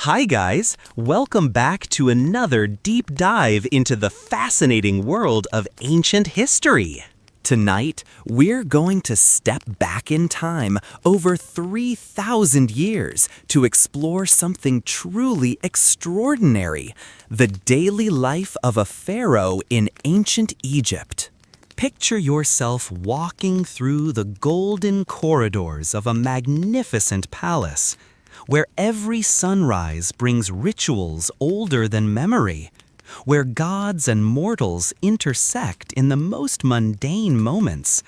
Hi guys, welcome back to another deep dive into the fascinating world of ancient history. Tonight, we're going to step back in time over 3,000 years to explore something truly extraordinary, the daily life of a pharaoh in ancient Egypt. Picture yourself walking through the golden corridors of a magnificent palace, where every sunrise brings rituals older than memory, where gods and mortals intersect in the most mundane moments,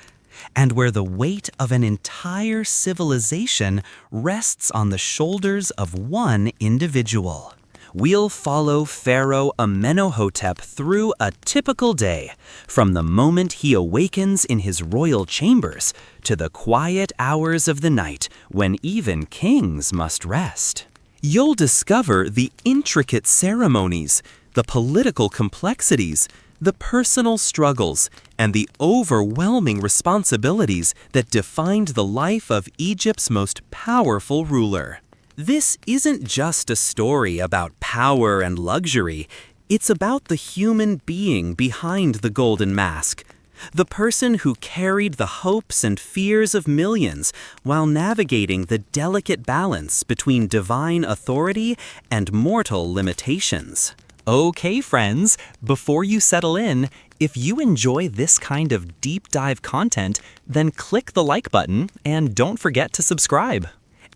and where the weight of an entire civilization rests on the shoulders of one individual. We'll follow Pharaoh Amenhotep through a typical day, from the moment he awakens in his royal chambers to the quiet hours of the night when even kings must rest. You'll discover the intricate ceremonies, the political complexities, the personal struggles, and the overwhelming responsibilities that defined the life of Egypt's most powerful ruler. This isn't just a story about power and luxury, it's about the human being behind the golden mask, the person who carried the hopes and fears of millions while navigating the delicate balance between divine authority and mortal limitations. Okay, friends, before you settle in, if you enjoy this kind of deep dive content, then click the like button and don't forget to subscribe.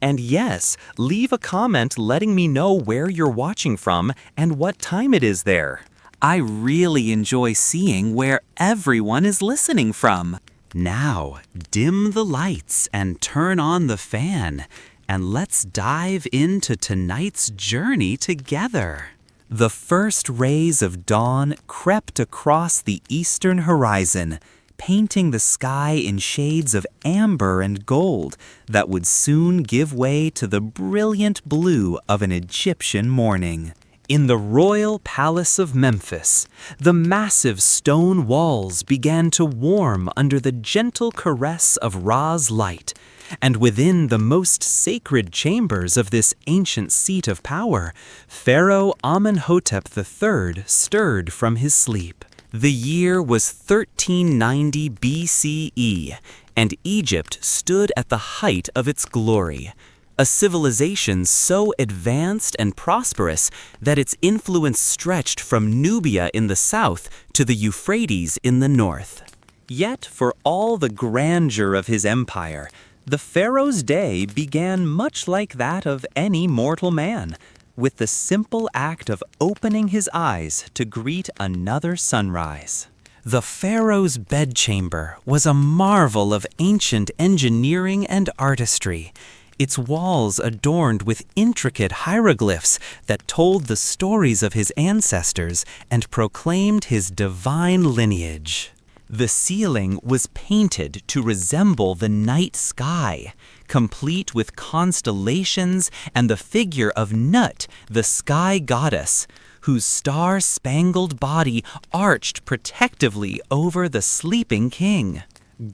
And yes, leave a comment letting me know where you're watching from and what time it is there. I really enjoy seeing where everyone is listening from. Now, dim the lights and turn on the fan, and let's dive into tonight's journey together. The first rays of dawn crept across the eastern horizon, painting the sky in shades of amber and gold that would soon give way to the brilliant blue of an Egyptian morning. In the royal palace of Memphis, the massive stone walls began to warm under the gentle caress of Ra's light, and within the most sacred chambers of this ancient seat of power, Pharaoh Amenhotep III stirred from his sleep. The year was 1390 BCE, and Egypt stood at the height of its glory, a civilization so advanced and prosperous that its influence stretched from Nubia in the south to the Euphrates in the north. Yet, for all the grandeur of his empire, the pharaoh's day began much like that of any mortal man, with the simple act of opening his eyes to greet another sunrise. The pharaoh's bedchamber was a marvel of ancient engineering and artistry, its walls adorned with intricate hieroglyphs that told the stories of his ancestors and proclaimed his divine lineage. The ceiling was painted to resemble the night sky, complete with constellations and the figure of Nut, the sky goddess, whose star-spangled body arched protectively over the sleeping king.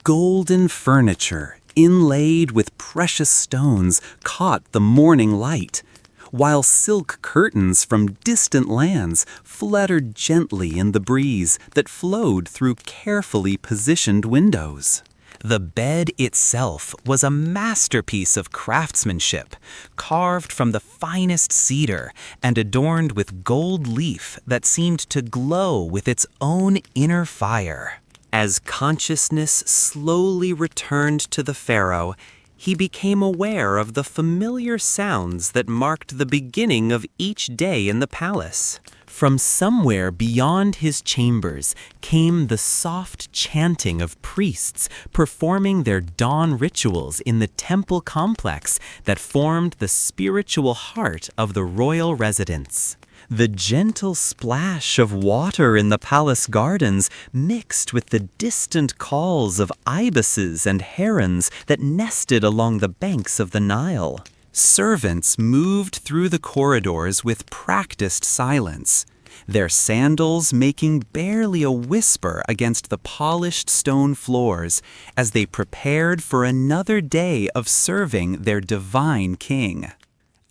Golden furniture, inlaid with precious stones, caught the morning light, while silk curtains from distant lands fluttered gently in the breeze that flowed through carefully positioned windows. The bed itself was a masterpiece of craftsmanship, carved from the finest cedar and adorned with gold leaf that seemed to glow with its own inner fire. As consciousness slowly returned to the pharaoh, he became aware of the familiar sounds that marked the beginning of each day in the palace. From somewhere beyond his chambers came the soft chanting of priests performing their dawn rituals in the temple complex that formed the spiritual heart of the royal residence. The gentle splash of water in the palace gardens mixed with the distant calls of ibises and herons that nested along the banks of the Nile. Servants moved through the corridors with practiced silence, their sandals making barely a whisper against the polished stone floors as they prepared for another day of serving their divine king.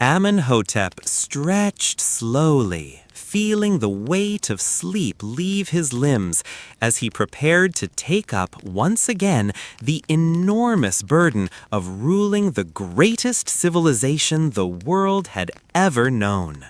Amenhotep stretched slowly, feeling the weight of sleep leave his limbs as he prepared to take up once again the enormous burden of ruling the greatest civilization the world had ever known.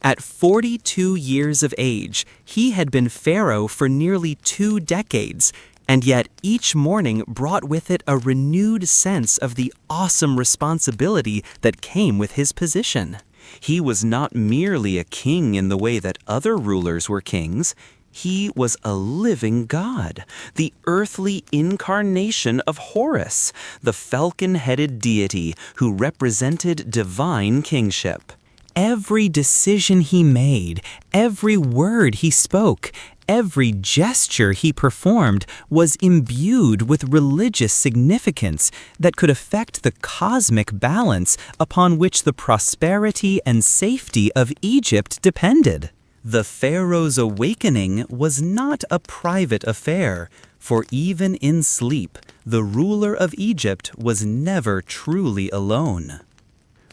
At 42 years of age, he had been pharaoh for nearly 2 decades, and yet each morning brought with it a renewed sense of the awesome responsibility that came with his position. He was not merely a king in the way that other rulers were kings. He was a living god, the earthly incarnation of Horus, the falcon-headed deity who represented divine kingship. Every decision he made, every word he spoke, every gesture he performed was imbued with religious significance that could affect the cosmic balance upon which the prosperity and safety of Egypt depended. The pharaoh's awakening was not a private affair, for even in sleep, the ruler of Egypt was never truly alone.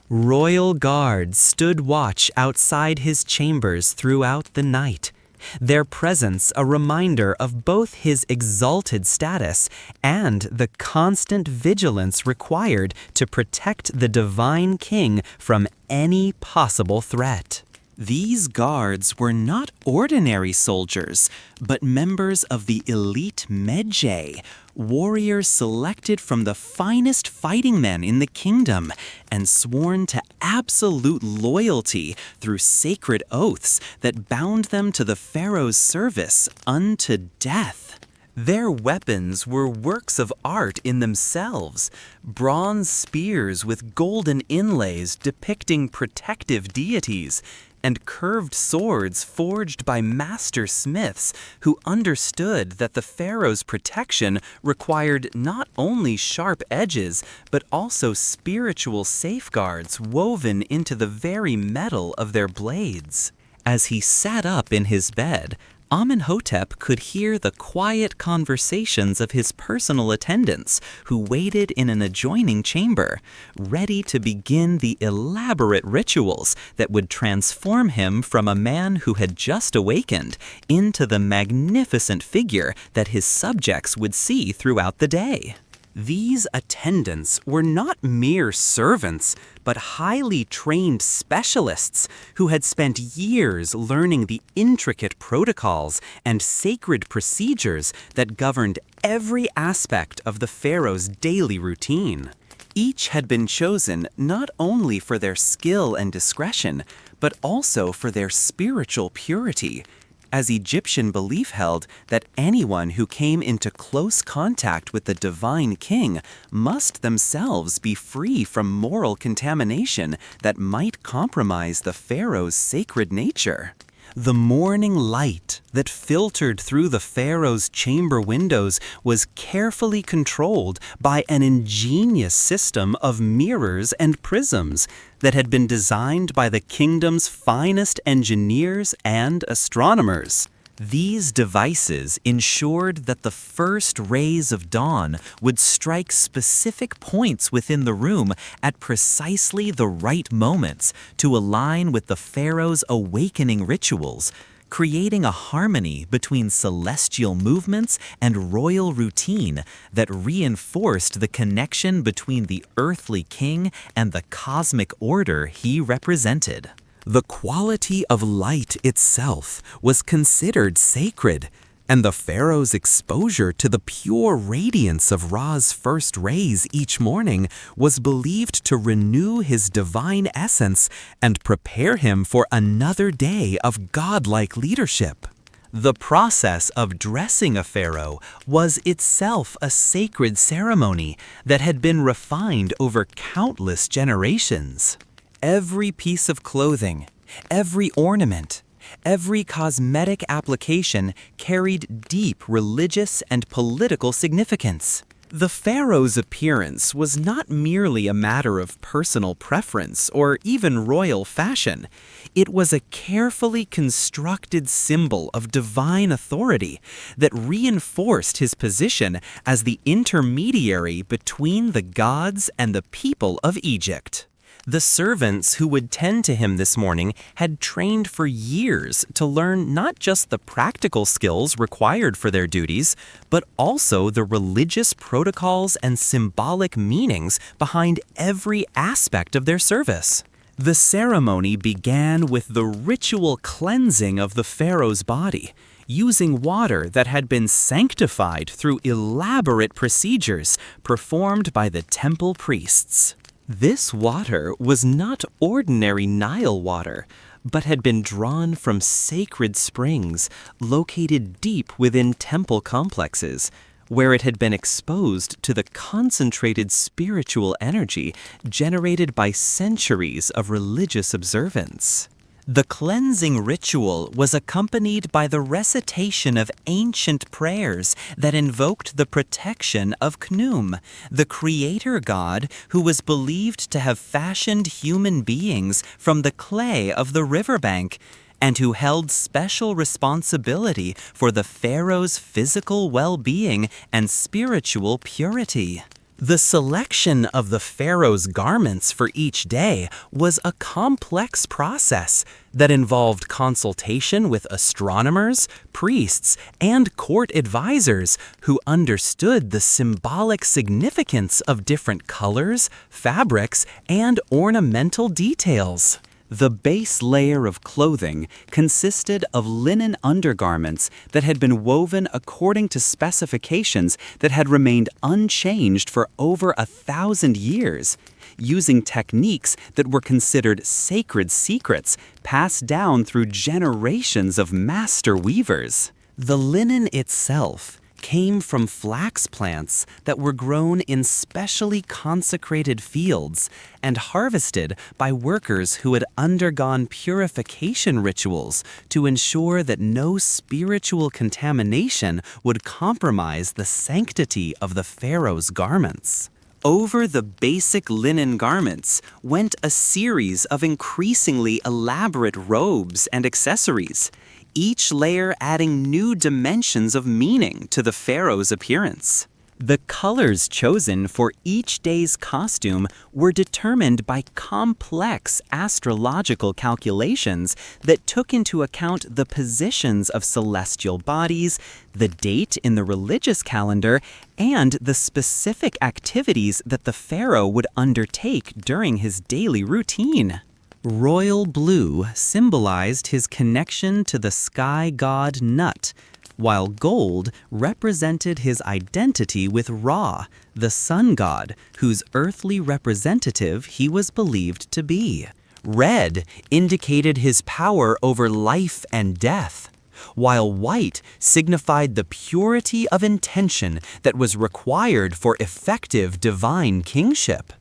Royal guards stood watch outside his chambers throughout the night, their presence a reminder of both his exalted status and the constant vigilance required to protect the divine king from any possible threat. These guards were not ordinary soldiers, but members of the elite Medjay, warriors selected from the finest fighting men in the kingdom and sworn to absolute loyalty through sacred oaths that bound them to the pharaoh's service unto death. Their weapons were works of art in themselves, bronze spears with golden inlays depicting protective deities, and curved swords forged by master smiths who understood that the pharaoh's protection required not only sharp edges, but also spiritual safeguards woven into the very metal of their blades. As he sat up in his bed, Amenhotep could hear the quiet conversations of his personal attendants who waited in an adjoining chamber, ready to begin the elaborate rituals that would transform him from a man who had just awakened into the magnificent figure that his subjects would see throughout the day. These attendants were not mere servants, but highly trained specialists who had spent years learning the intricate protocols and sacred procedures that governed every aspect of the pharaoh's daily routine. Each had been chosen not only for their skill and discretion, but also for their spiritual purity, as Egyptian belief held that anyone who came into close contact with the divine king must themselves be free from moral contamination that might compromise the pharaoh's sacred nature. The morning light that filtered through the pharaoh's chamber windows was carefully controlled by an ingenious system of mirrors and prisms that had been designed by the kingdom's finest engineers and astronomers. These devices ensured that the first rays of dawn would strike specific points within the room at precisely the right moments to align with the pharaoh's awakening rituals, creating a harmony between celestial movements and royal routine that reinforced the connection between the earthly king and the cosmic order he represented. The quality of light itself was considered sacred, and the pharaoh's exposure to the pure radiance of Ra's first rays each morning was believed to renew his divine essence and prepare him for another day of godlike leadership. The process of dressing a pharaoh was itself a sacred ceremony that had been refined over countless generations. Every piece of clothing, every ornament, every cosmetic application carried deep religious and political significance. The pharaoh's appearance was not merely a matter of personal preference or even royal fashion. It was a carefully constructed symbol of divine authority that reinforced his position as the intermediary between the gods and the people of Egypt. The servants who would tend to him this morning had trained for years to learn not just the practical skills required for their duties, but also the religious protocols and symbolic meanings behind every aspect of their service. The ceremony began with the ritual cleansing of the pharaoh's body, using water that had been sanctified through elaborate procedures performed by the temple priests. This water was not ordinary Nile water, but had been drawn from sacred springs located deep within temple complexes, where it had been exposed to the concentrated spiritual energy generated by centuries of religious observance. The cleansing ritual was accompanied by the recitation of ancient prayers that invoked the protection of Khnum, the creator god who was believed to have fashioned human beings from the clay of the riverbank, and who held special responsibility for the pharaoh's physical well-being and spiritual purity. The selection of the pharaoh's garments for each day was a complex process that involved consultation with astronomers, priests, and court advisors who understood the symbolic significance of different colors, fabrics, and ornamental details. The base layer of clothing consisted of linen undergarments that had been woven according to specifications that had remained unchanged for over 1,000 years, using techniques that were considered sacred secrets passed down through generations of master weavers. The linen itself came from flax plants that were grown in specially consecrated fields and harvested by workers who had undergone purification rituals to ensure that no spiritual contamination would compromise the sanctity of the pharaoh's garments. Over the basic linen garments went a series of increasingly elaborate robes and accessories, each layer adding new dimensions of meaning to the pharaoh's appearance. The colors chosen for each day's costume were determined by complex astrological calculations that took into account the positions of celestial bodies, the date in the religious calendar, and the specific activities that the pharaoh would undertake during his daily routine. Royal blue symbolized his connection to the sky god Nut, while gold represented his identity with Ra, the sun god, whose earthly representative he was believed to be. Red indicated his power over life and death, while white signified the purity of intention that was required for effective divine kingship.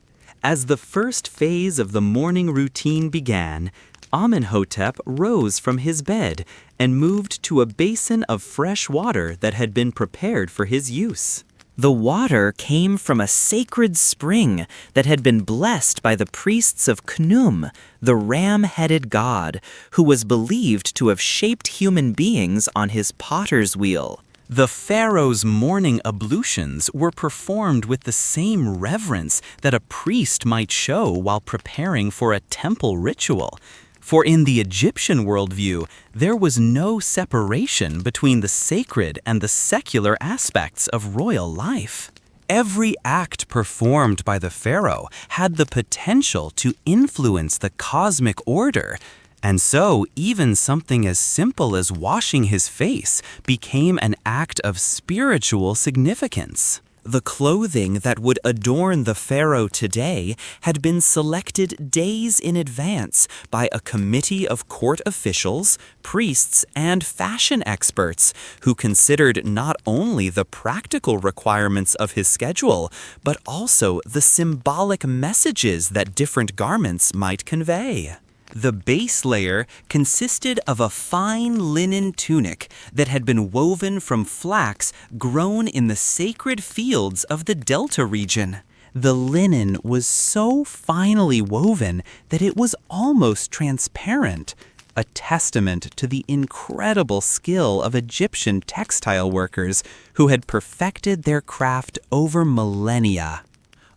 As the first phase of the morning routine began, Amenhotep rose from his bed and moved to a basin of fresh water that had been prepared for his use. The water came from a sacred spring that had been blessed by the priests of Khnum, the ram-headed god, who was believed to have shaped human beings on his potter's wheel. The pharaoh's morning ablutions were performed with the same reverence that a priest might show while preparing for a temple ritual. For in the Egyptian worldview, there was no separation between the sacred and the secular aspects of royal life. Every act performed by the pharaoh had the potential to influence the cosmic order, and so even something as simple as washing his face became an act of spiritual significance. The clothing that would adorn the pharaoh today had been selected days in advance by a committee of court officials, priests, and fashion experts who considered not only the practical requirements of his schedule, but also the symbolic messages that different garments might convey. The base layer consisted of a fine linen tunic that had been woven from flax grown in the sacred fields of the Delta region. The linen was so finely woven that it was almost transparent, a testament to the incredible skill of Egyptian textile workers who had perfected their craft over millennia.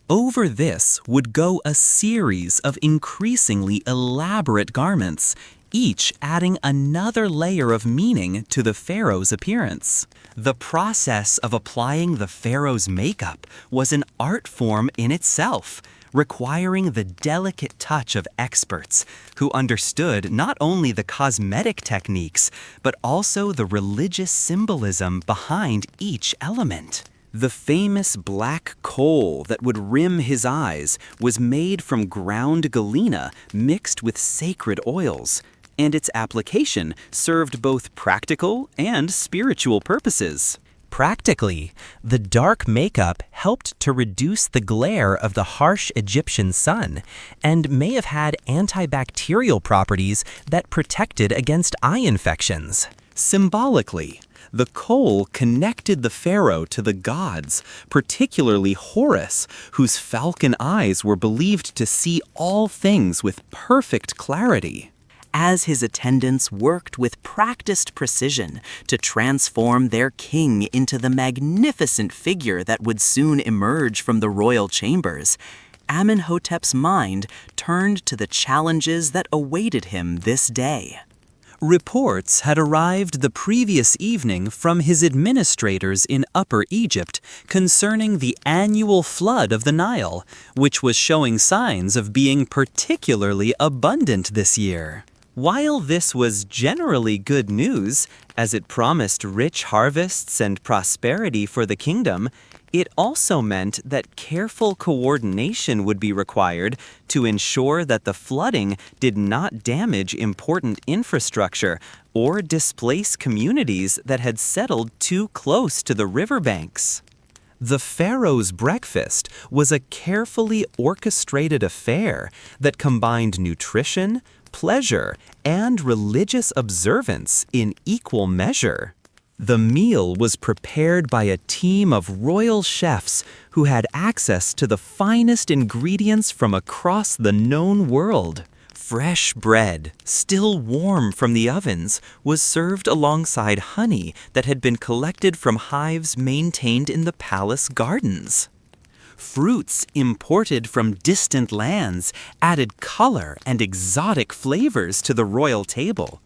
Over this would go a series of increasingly elaborate garments, each adding another layer of meaning to the pharaoh's appearance. The process of applying the pharaoh's makeup was an art form in itself, requiring the delicate touch of experts who understood not only the cosmetic techniques, but also the religious symbolism behind each element. The famous black coal that would rim his eyes was made from ground galena mixed with sacred oils, and its application served both practical and spiritual purposes. Practically, the dark makeup helped to reduce the glare of the harsh Egyptian sun and may have had antibacterial properties that protected against eye infections. Symbolically, the coal connected the pharaoh to the gods, particularly Horus, whose falcon eyes were believed to see all things with perfect clarity. As his attendants worked with practiced precision to transform their king into the magnificent figure that would soon emerge from the royal chambers, Amenhotep's mind turned to the challenges that awaited him this day. Reports had arrived the previous evening from his administrators in Upper Egypt concerning the annual flood of the Nile, which was showing signs of being particularly abundant this year. While this was generally good news, as it promised rich harvests and prosperity for the kingdom, it also meant that careful coordination would be required to ensure that the flooding did not damage important infrastructure or displace communities that had settled too close to the riverbanks. The pharaoh's breakfast was a carefully orchestrated affair that combined nutrition, pleasure, and religious observance in equal measure. The meal was prepared by a team of royal chefs who had access to the finest ingredients from across the known world. Fresh bread, still warm from the ovens, was served alongside honey that had been collected from hives maintained in the palace gardens. Fruits imported from distant lands added color and exotic flavors to the royal table,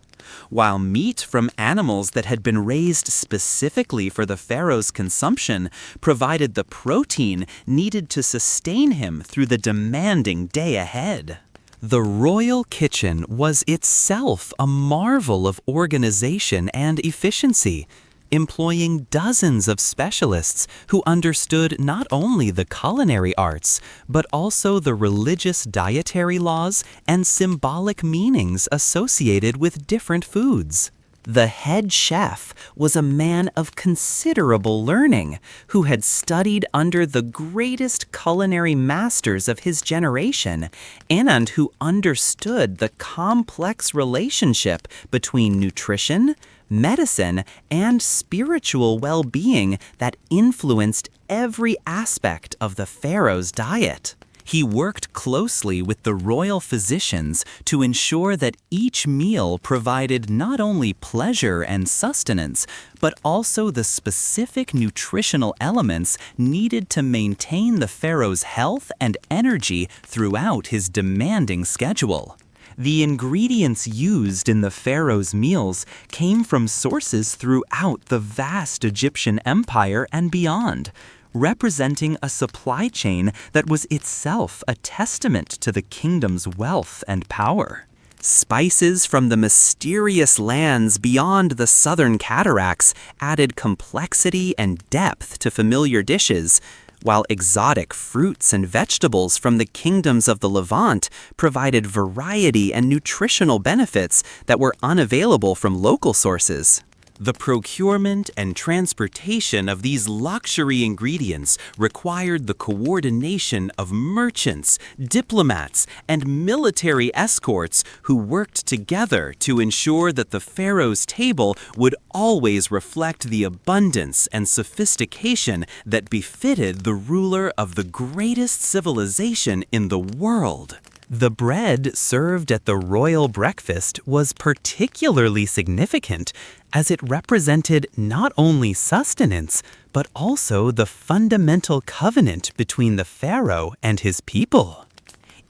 while meat from animals that had been raised specifically for the pharaoh's consumption provided the protein needed to sustain him through the demanding day ahead. The royal kitchen was itself a marvel of organization and efficiency, employing dozens of specialists who understood not only the culinary arts, but also the religious dietary laws and symbolic meanings associated with different foods. The head chef was a man of considerable learning who had studied under the greatest culinary masters of his generation and who understood the complex relationship between nutrition, medicine, and spiritual well-being that influenced every aspect of the pharaoh's diet. He worked closely with the royal physicians to ensure that each meal provided not only pleasure and sustenance, but also the specific nutritional elements needed to maintain the pharaoh's health and energy throughout his demanding schedule. The ingredients used in the pharaoh's meals came from sources throughout the vast Egyptian empire and beyond, representing a supply chain that was itself a testament to the kingdom's wealth and power. Spices from the mysterious lands beyond the southern cataracts added complexity and depth to familiar dishes, while exotic fruits and vegetables from the kingdoms of the Levant provided variety and nutritional benefits that were unavailable from local sources. The procurement and transportation of these luxury ingredients required the coordination of merchants, diplomats, and military escorts who worked together to ensure that the pharaoh's table would always reflect the abundance and sophistication that befitted the ruler of the greatest civilization in the world. The bread served at the royal breakfast was particularly significant as it represented not only sustenance, but also the fundamental covenant between the pharaoh and his people.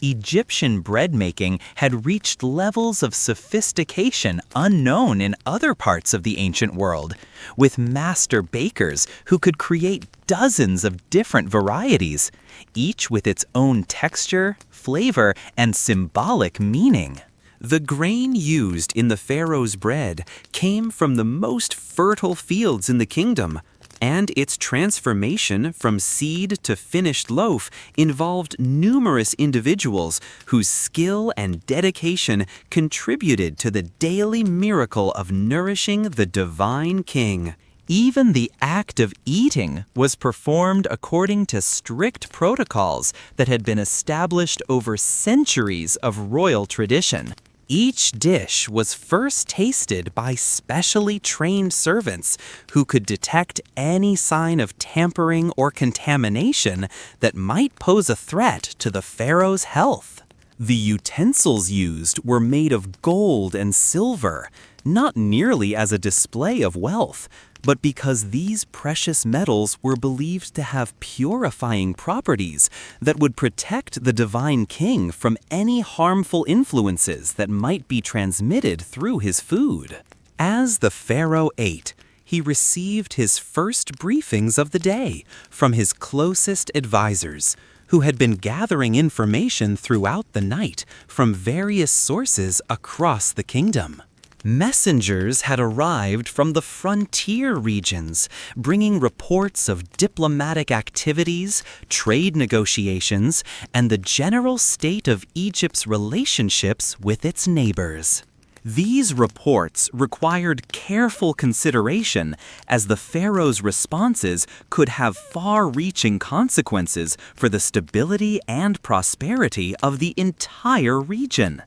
Egyptian bread making had reached levels of sophistication unknown in other parts of the ancient world, with master bakers who could create dozens of different varieties, each with its own texture, flavor, and symbolic meaning. The grain used in the pharaoh's bread came from the most fertile fields in the kingdom, and its transformation from seed to finished loaf involved numerous individuals whose skill and dedication contributed to the daily miracle of nourishing the divine king. Even the act of eating was performed according to strict protocols that had been established over centuries of royal tradition. Each dish was first tasted by specially trained servants who could detect any sign of tampering or contamination that might pose a threat to the pharaoh's health. The utensils used were made of gold and silver, not merely as a display of wealth, but because these precious metals were believed to have purifying properties that would protect the divine king from any harmful influences that might be transmitted through his food. As the pharaoh ate, he received his first briefings of the day from his closest advisors, who had been gathering information throughout the night from various sources across the kingdom. Messengers had arrived from the frontier regions, bringing reports of diplomatic activities, trade negotiations, and the general state of Egypt's relationships with its neighbors. These reports required careful consideration, as the pharaoh's responses could have far-reaching consequences for the stability and prosperity of the entire region.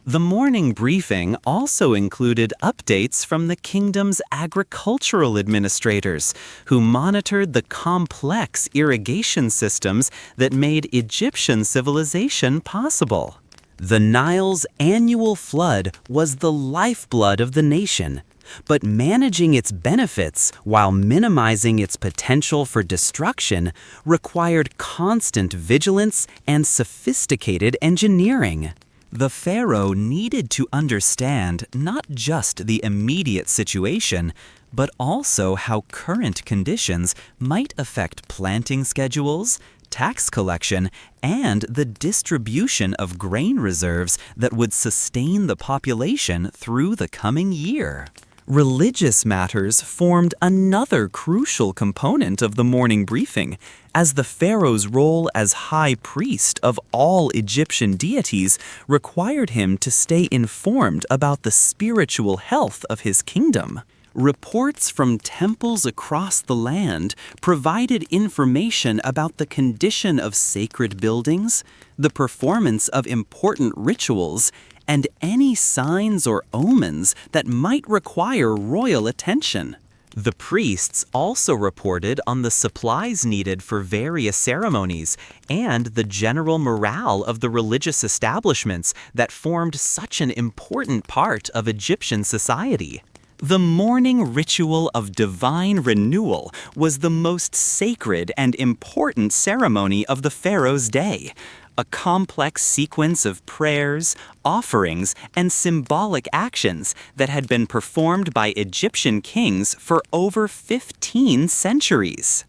The morning briefing also included updates from the kingdom's agricultural administrators, who monitored the complex irrigation systems that made Egyptian civilization possible. The Nile's annual flood was the lifeblood of the nation, but managing its benefits while minimizing its potential for destruction required constant vigilance and sophisticated engineering. The pharaoh needed to understand not just the immediate situation, but also how current conditions might affect planting schedules, tax collection, and the distribution of grain reserves that would sustain the population through the coming year. Religious matters formed another crucial component of the morning briefing, as the pharaoh's role as high priest of all Egyptian deities required him to stay informed about the spiritual health of his kingdom. Reports from temples across the land provided information about the condition of sacred buildings, the performance of important rituals, and any signs or omens that might require royal attention. The priests also reported on the supplies needed for various ceremonies and the general morale of the religious establishments that formed such an important part of Egyptian society. The morning ritual of divine renewal was the most sacred and important ceremony of the pharaoh's day. A complex sequence of prayers, offerings, and symbolic actions that had been performed by Egyptian kings for over 15 centuries.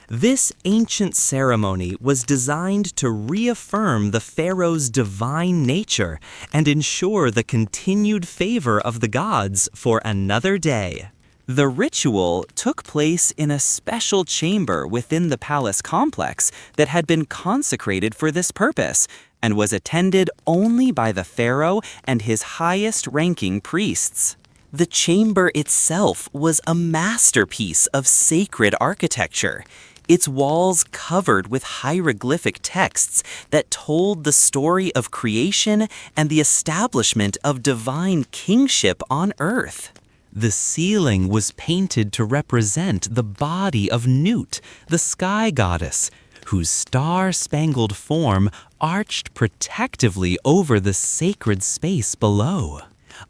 This ancient ceremony was designed to reaffirm the pharaoh's divine nature and ensure the continued favor of the gods for another day. The ritual took place in a special chamber within the palace complex that had been consecrated for this purpose and was attended only by the pharaoh and his highest-ranking priests. The chamber itself was a masterpiece of sacred architecture, its walls covered with hieroglyphic texts that told the story of creation and the establishment of divine kingship on earth. The ceiling was painted to represent the body of Nut, the sky goddess, whose star-spangled form arched protectively over the sacred space below.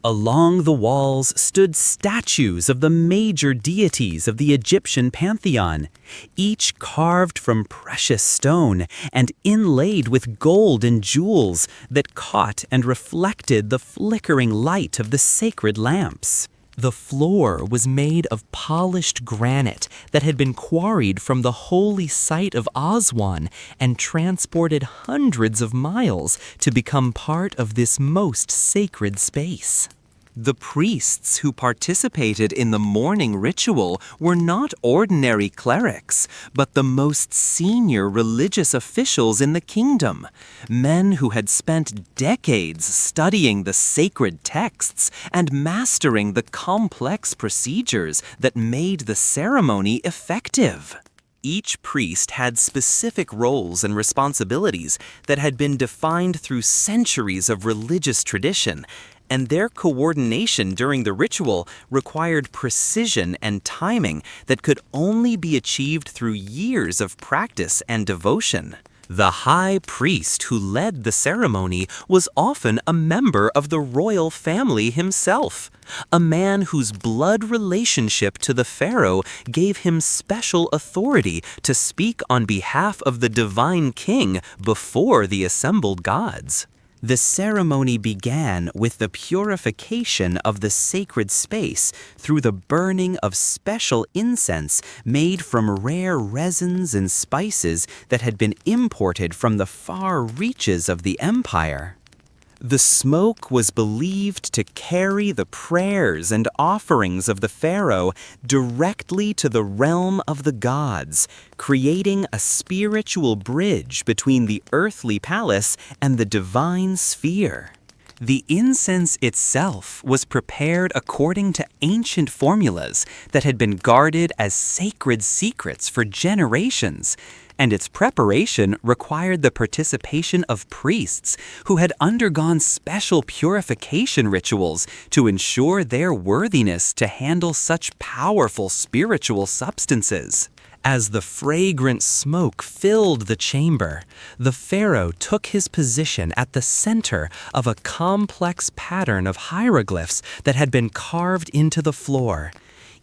Along the walls stood statues of the major deities of the Egyptian pantheon, each carved from precious stone and inlaid with gold and jewels that caught and reflected the flickering light of the sacred lamps. The floor was made of polished granite that had been quarried from the holy site of Aswan and transported hundreds of miles to become part of this most sacred space. The priests who participated in the morning ritual were not ordinary clerics, but the most senior religious officials in the kingdom, men who had spent decades studying the sacred texts and mastering the complex procedures that made the ceremony effective. Each priest had specific roles and responsibilities that had been defined through centuries of religious tradition, and their coordination during the ritual required precision and timing that could only be achieved through years of practice and devotion. The high priest who led the ceremony was often a member of the royal family himself, a man whose blood relationship to the pharaoh gave him special authority to speak on behalf of the divine king before the assembled gods. The ceremony began with the purification of the sacred space through the burning of special incense made from rare resins and spices that had been imported from the far reaches of the empire. The smoke was believed to carry the prayers and offerings of the pharaoh directly to the realm of the gods, creating a spiritual bridge between the earthly palace and the divine sphere. The incense itself was prepared according to ancient formulas that had been guarded as sacred secrets for generations, and its preparation required the participation of priests who had undergone special purification rituals to ensure their worthiness to handle such powerful spiritual substances. As the fragrant smoke filled the chamber, the pharaoh took his position at the center of a complex pattern of hieroglyphs that had been carved into the floor,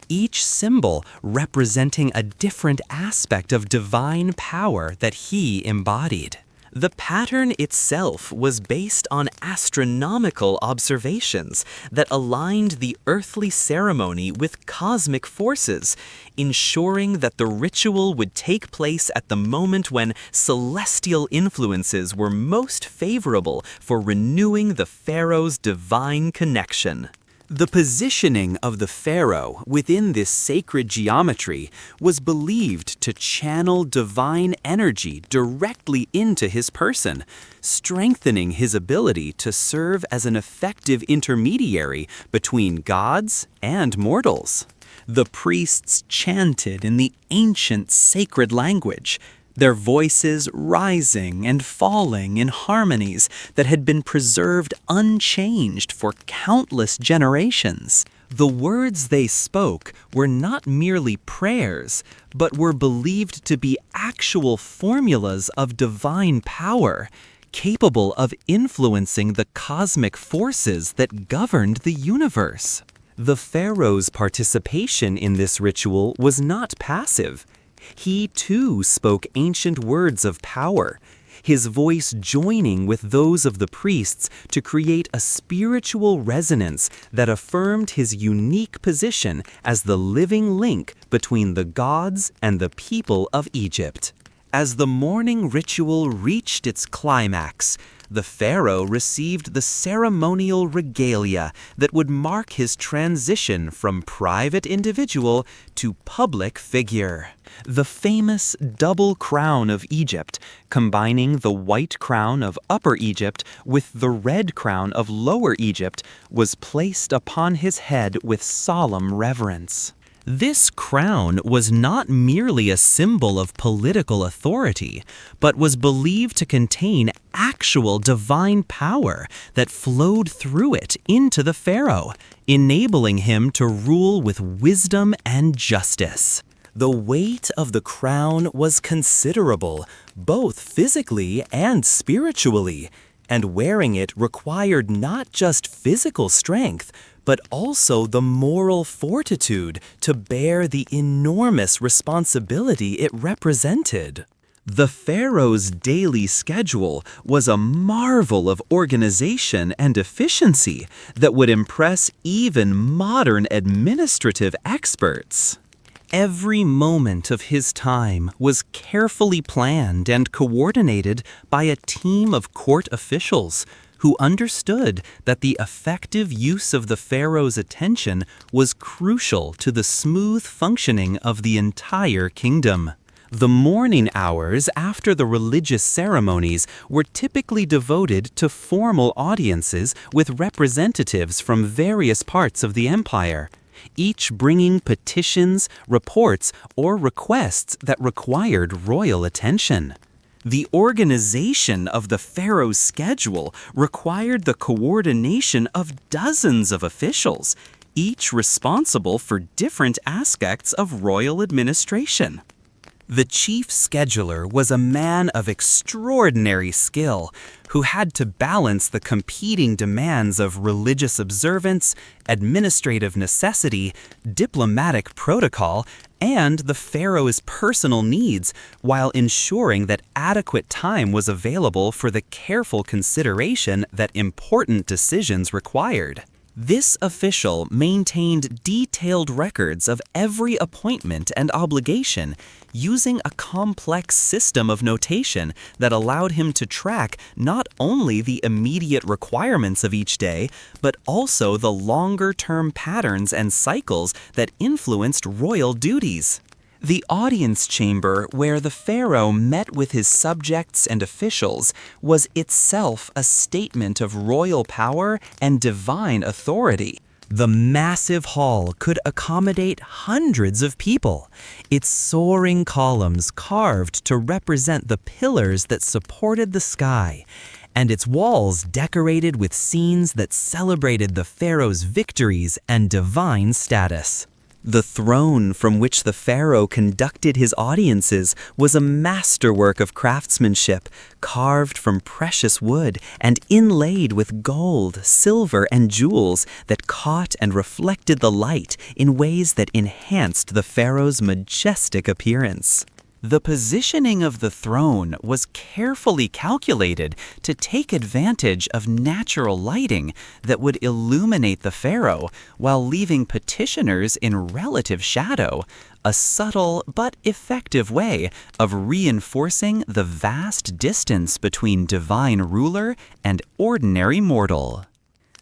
each symbol representing a different aspect of divine power that he embodied. The pattern itself was based on astronomical observations that aligned the earthly ceremony with cosmic forces, ensuring that the ritual would take place at the moment when celestial influences were most favorable for renewing the pharaoh's divine connection. The positioning of the pharaoh within this sacred geometry was believed to channel divine energy directly into his person, strengthening his ability to serve as an effective intermediary between gods and mortals. The priests chanted in the ancient sacred language, their voices rising and falling in harmonies that had been preserved unchanged for countless generations. The words they spoke were not merely prayers, but were believed to be actual formulas of divine power, capable of influencing the cosmic forces that governed the universe. The pharaoh's participation in this ritual was not passive. He too spoke ancient words of power, his voice joining with those of the priests to create a spiritual resonance that affirmed his unique position as the living link between the gods and the people of Egypt. As the morning ritual reached its climax, the pharaoh received the ceremonial regalia that would mark his transition from private individual to public figure. The famous double crown of Egypt, combining the white crown of Upper Egypt with the red crown of Lower Egypt, was placed upon his head with solemn reverence. This crown was not merely a symbol of political authority, but was believed to contain actual divine power that flowed through it into the pharaoh, enabling him to rule with wisdom and justice. The weight of the crown was considerable, both physically and spiritually, and wearing it required not just physical strength, but also the moral fortitude to bear the enormous responsibility it represented. The pharaoh's daily schedule was a marvel of organization and efficiency that would impress even modern administrative experts. Every moment of his time was carefully planned and coordinated by a team of court officials who understood that the effective use of the pharaoh's attention was crucial to the smooth functioning of the entire kingdom. The morning hours after the religious ceremonies were typically devoted to formal audiences with representatives from various parts of the empire, each bringing petitions, reports, or requests that required royal attention. The organization of the pharaoh's schedule required the coordination of dozens of officials, each responsible for different aspects of royal administration. The chief scheduler was a man of extraordinary skill who had to balance the competing demands of religious observance, administrative necessity, diplomatic protocol, and the pharaoh's personal needs, while ensuring that adequate time was available for the careful consideration that important decisions required. This official maintained detailed records of every appointment and obligation, using a complex system of notation that allowed him to track not only the immediate requirements of each day, but also the longer-term patterns and cycles that influenced royal duties. The audience chamber where the pharaoh met with his subjects and officials was itself a statement of royal power and divine authority. The massive hall could accommodate hundreds of people, its soaring columns carved to represent the pillars that supported the sky, and its walls decorated with scenes that celebrated the pharaoh's victories and divine status. The throne from which the pharaoh conducted his audiences was a masterwork of craftsmanship, carved from precious wood and inlaid with gold, silver, and jewels that caught and reflected the light in ways that enhanced the pharaoh's majestic appearance. The positioning of the throne was carefully calculated to take advantage of natural lighting that would illuminate the pharaoh while leaving petitioners in relative shadow, a subtle but effective way of reinforcing the vast distance between divine ruler and ordinary mortal.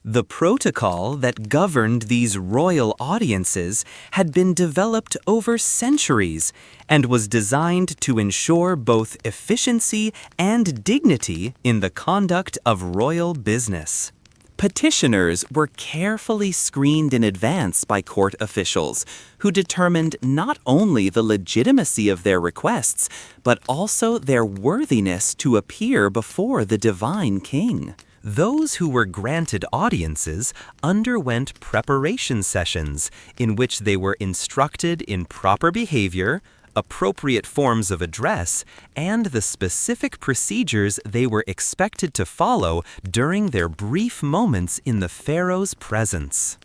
The protocol that governed these royal audiences had been developed over centuries and was designed to ensure both efficiency and dignity in the conduct of royal business. Petitioners were carefully screened in advance by court officials who determined not only the legitimacy of their requests, but also their worthiness to appear before the divine king. Those who were granted audiences underwent preparation sessions in which they were instructed in proper behavior, appropriate forms of address, and the specific procedures they were expected to follow during their brief moments in the pharaoh's presence.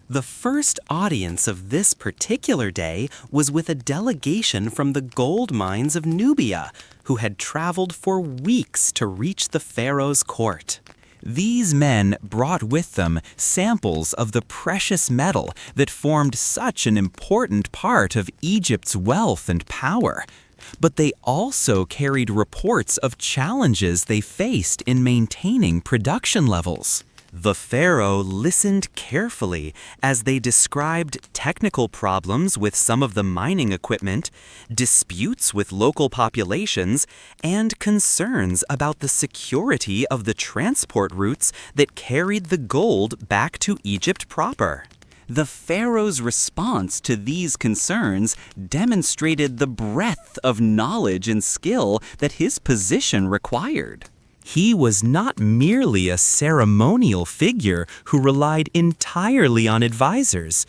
The first audience of this particular day was with a delegation from the gold mines of Nubia, who had traveled for weeks to reach the pharaoh's court. These men brought with them samples of the precious metal that formed such an important part of Egypt's wealth and power. But they also carried reports of challenges they faced in maintaining production levels. The pharaoh listened carefully as they described technical problems with some of the mining equipment, disputes with local populations, and concerns about the security of the transport routes that carried the gold back to Egypt proper. The pharaoh's response to these concerns demonstrated the breadth of knowledge and skill that his position required. He was not merely a ceremonial figure who relied entirely on advisors.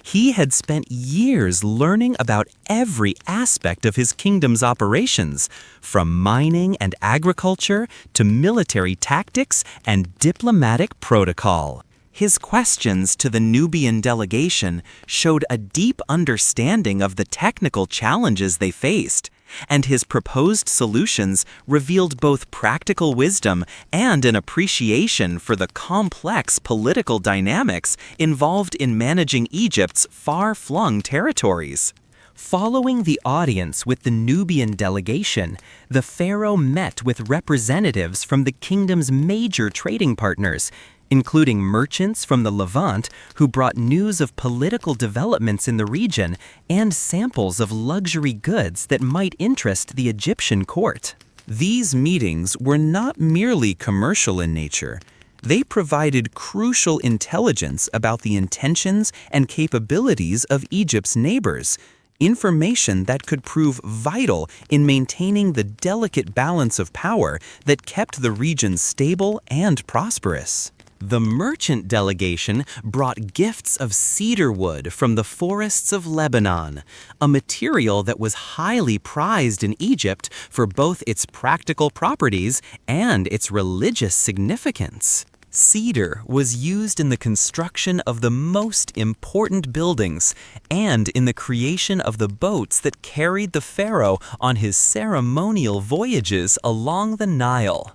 He had spent years learning about every aspect of his kingdom's operations, from mining and agriculture to military tactics and diplomatic protocol. His questions to the Nubian delegation showed a deep understanding of the technical challenges they faced, and his proposed solutions revealed both practical wisdom and an appreciation for the complex political dynamics involved in managing Egypt's far-flung territories. Following the audience with the Nubian delegation, the pharaoh met with representatives from the kingdom's major trading partners, including merchants from the Levant who brought news of political developments in the region and samples of luxury goods that might interest the Egyptian court. These meetings were not merely commercial in nature. They provided crucial intelligence about the intentions and capabilities of Egypt's neighbors, information that could prove vital in maintaining the delicate balance of power that kept the region stable and prosperous. The merchant delegation brought gifts of cedar wood from the forests of Lebanon, a material that was highly prized in Egypt for both its practical properties and its religious significance. Cedar was used in the construction of the most important buildings and in the creation of the boats that carried the pharaoh on his ceremonial voyages along the Nile.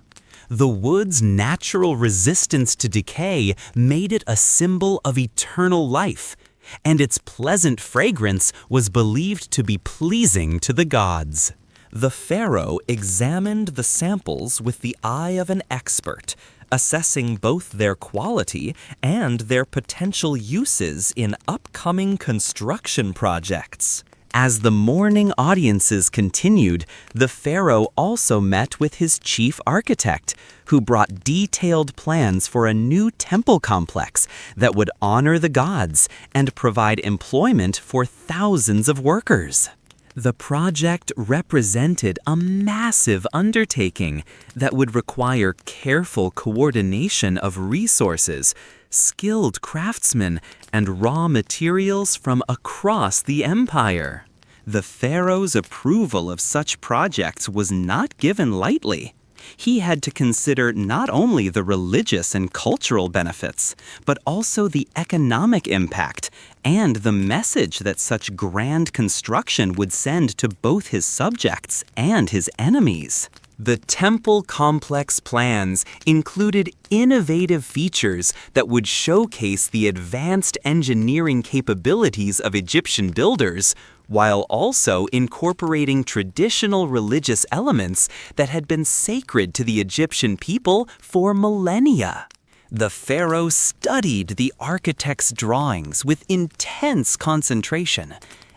The wood's natural resistance to decay made it a symbol of eternal life, and its pleasant fragrance was believed to be pleasing to the gods. The pharaoh examined the samples with the eye of an expert, assessing both their quality and their potential uses in upcoming construction projects. As the morning audiences continued, the pharaoh also met with his chief architect, who brought detailed plans for a new temple complex that would honor the gods and provide employment for thousands of workers. The project represented a massive undertaking that would require careful coordination of resources, skilled craftsmen, and raw materials from across the empire. The pharaoh's approval of such projects was not given lightly. He had to consider not only the religious and cultural benefits, but also the economic impact and the message that such grand construction would send to both his subjects and his enemies. The temple complex plans included innovative features that would showcase the advanced engineering capabilities of Egyptian builders, while also incorporating traditional religious elements that had been sacred to the Egyptian people for millennia. The pharaoh studied the architect's drawings with intense concentration,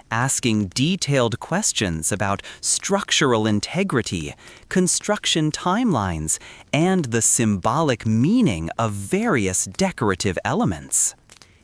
asking detailed questions about structural integrity, construction timelines, and the symbolic meaning of various decorative elements.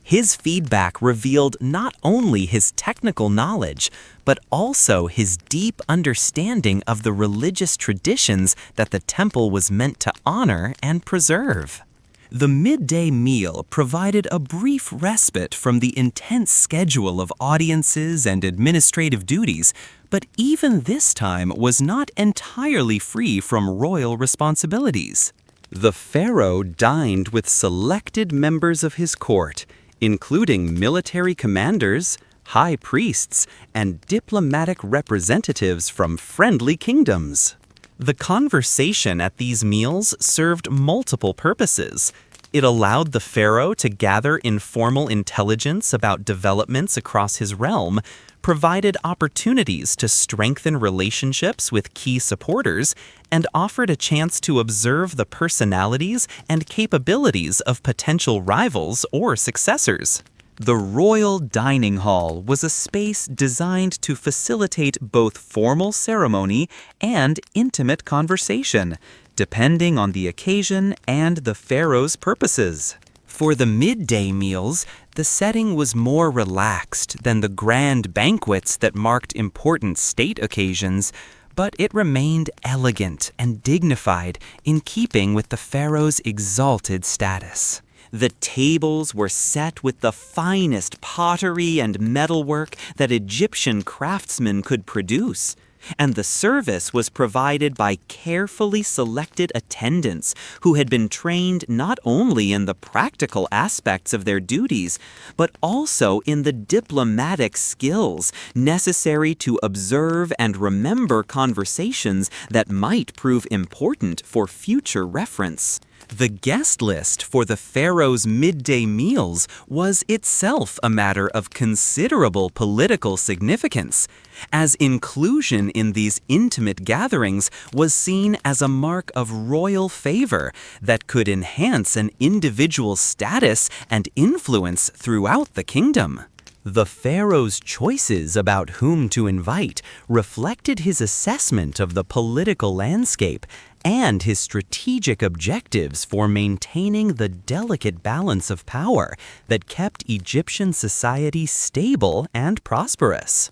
His feedback revealed not only his technical knowledge, but also his deep understanding of the religious traditions that the temple was meant to honor and preserve. The midday meal provided a brief respite from the intense schedule of audiences and administrative duties, but even this time was not entirely free from royal responsibilities. The pharaoh dined with selected members of his court, including military commanders, high priests, and diplomatic representatives from friendly kingdoms. The conversation at these meals served multiple purposes. It allowed the pharaoh to gather informal intelligence about developments across his realm, provided opportunities to strengthen relationships with key supporters, and offered a chance to observe the personalities and capabilities of potential rivals or successors. The royal dining hall was a space designed to facilitate both formal ceremony and intimate conversation, depending on the occasion and the pharaoh's purposes. For the midday meals, the setting was more relaxed than the grand banquets that marked important state occasions, but it remained elegant and dignified in keeping with the pharaoh's exalted status. The tables were set with the finest pottery and metalwork that Egyptian craftsmen could produce, and the service was provided by carefully selected attendants who had been trained not only in the practical aspects of their duties, but also in the diplomatic skills necessary to observe and remember conversations that might prove important for future reference. The guest list for the pharaoh's midday meals was itself a matter of considerable political significance, as inclusion in these intimate gatherings was seen as a mark of royal favor that could enhance an individual's status and influence throughout the kingdom. The pharaoh's choices about whom to invite reflected his assessment of the political landscape and his strategic objectives for maintaining the delicate balance of power that kept Egyptian society stable and prosperous.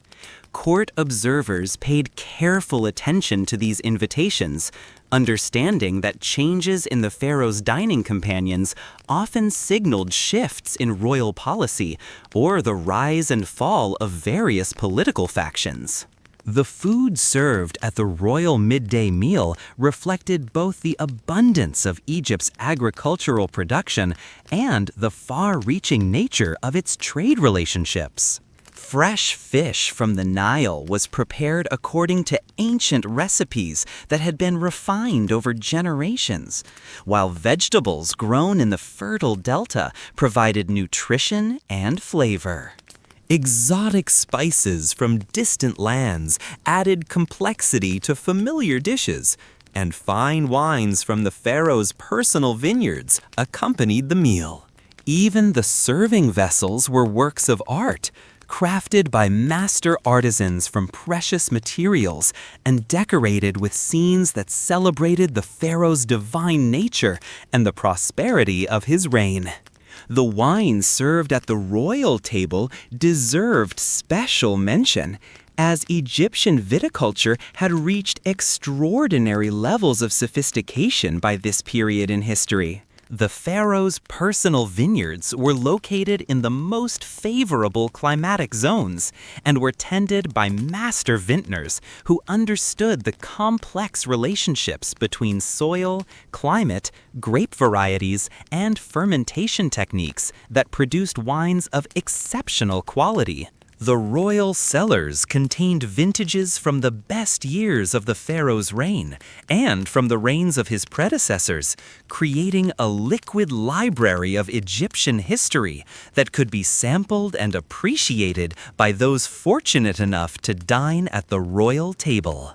Court observers paid careful attention to these invitations, understanding that changes in the pharaoh's dining companions often signaled shifts in royal policy or the rise and fall of various political factions. The food served at the royal midday meal reflected both the abundance of Egypt's agricultural production and the far-reaching nature of its trade relationships. Fresh fish from the Nile was prepared according to ancient recipes that had been refined over generations, while vegetables grown in the fertile delta provided nutrition and flavor. Exotic spices from distant lands added complexity to familiar dishes, and fine wines from the pharaoh's personal vineyards accompanied the meal. Even the serving vessels were works of art, crafted by master artisans from precious materials and decorated with scenes that celebrated the pharaoh's divine nature and the prosperity of his reign. The wine served at the royal table deserved special mention, as Egyptian viticulture had reached extraordinary levels of sophistication by this period in history. The pharaoh's personal vineyards were located in the most favorable climatic zones and were tended by master vintners who understood the complex relationships between soil, climate, grape varieties, and fermentation techniques that produced wines of exceptional quality. The royal cellars contained vintages from the best years of the pharaoh's reign and from the reigns of his predecessors, creating a liquid library of Egyptian history that could be sampled and appreciated by those fortunate enough to dine at the royal table.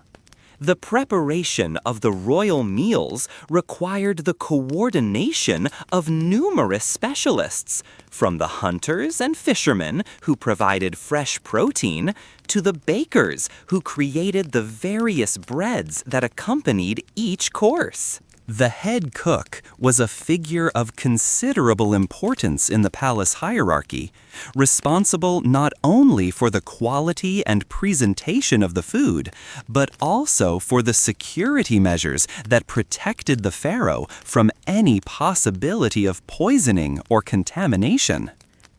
The preparation of the royal meals required the coordination of numerous specialists, from the hunters and fishermen who provided fresh protein to the bakers who created the various breads that accompanied each course. The head cook was a figure of considerable importance in the palace hierarchy, responsible not only for the quality and presentation of the food, but also for the security measures that protected the pharaoh from any possibility of poisoning or contamination.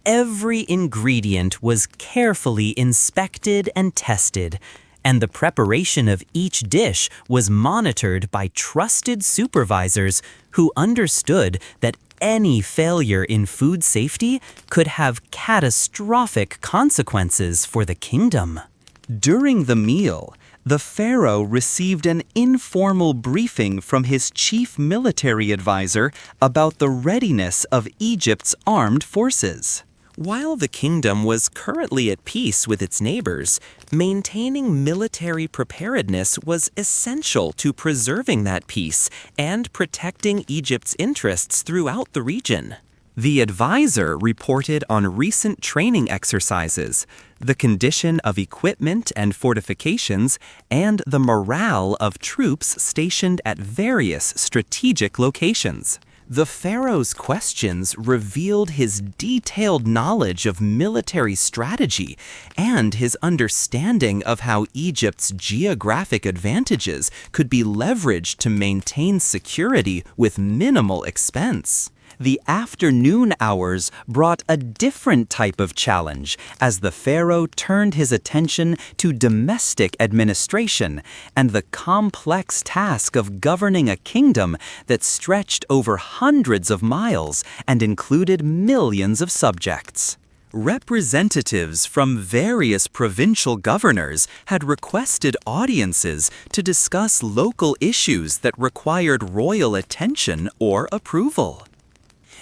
Every ingredient was carefully inspected and tested, and the preparation of each dish was monitored by trusted supervisors who understood that any failure in food safety could have catastrophic consequences for the kingdom. During the meal, the pharaoh received an informal briefing from his chief military advisor about the readiness of Egypt's armed forces. While the kingdom was currently at peace with its neighbors, maintaining military preparedness was essential to preserving that peace and protecting Egypt's interests throughout the region. The advisor reported on recent training exercises, the condition of equipment and fortifications, and the morale of troops stationed at various strategic locations. The pharaoh's questions revealed his detailed knowledge of military strategy and his understanding of how Egypt's geographic advantages could be leveraged to maintain security with minimal expense. The afternoon hours brought a different type of challenge as the pharaoh turned his attention to domestic administration and the complex task of governing a kingdom that stretched over hundreds of miles and included millions of subjects. Representatives from various provincial governors had requested audiences to discuss local issues that required royal attention or approval.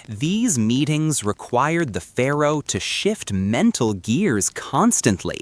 These meetings required the pharaoh to shift mental gears constantly,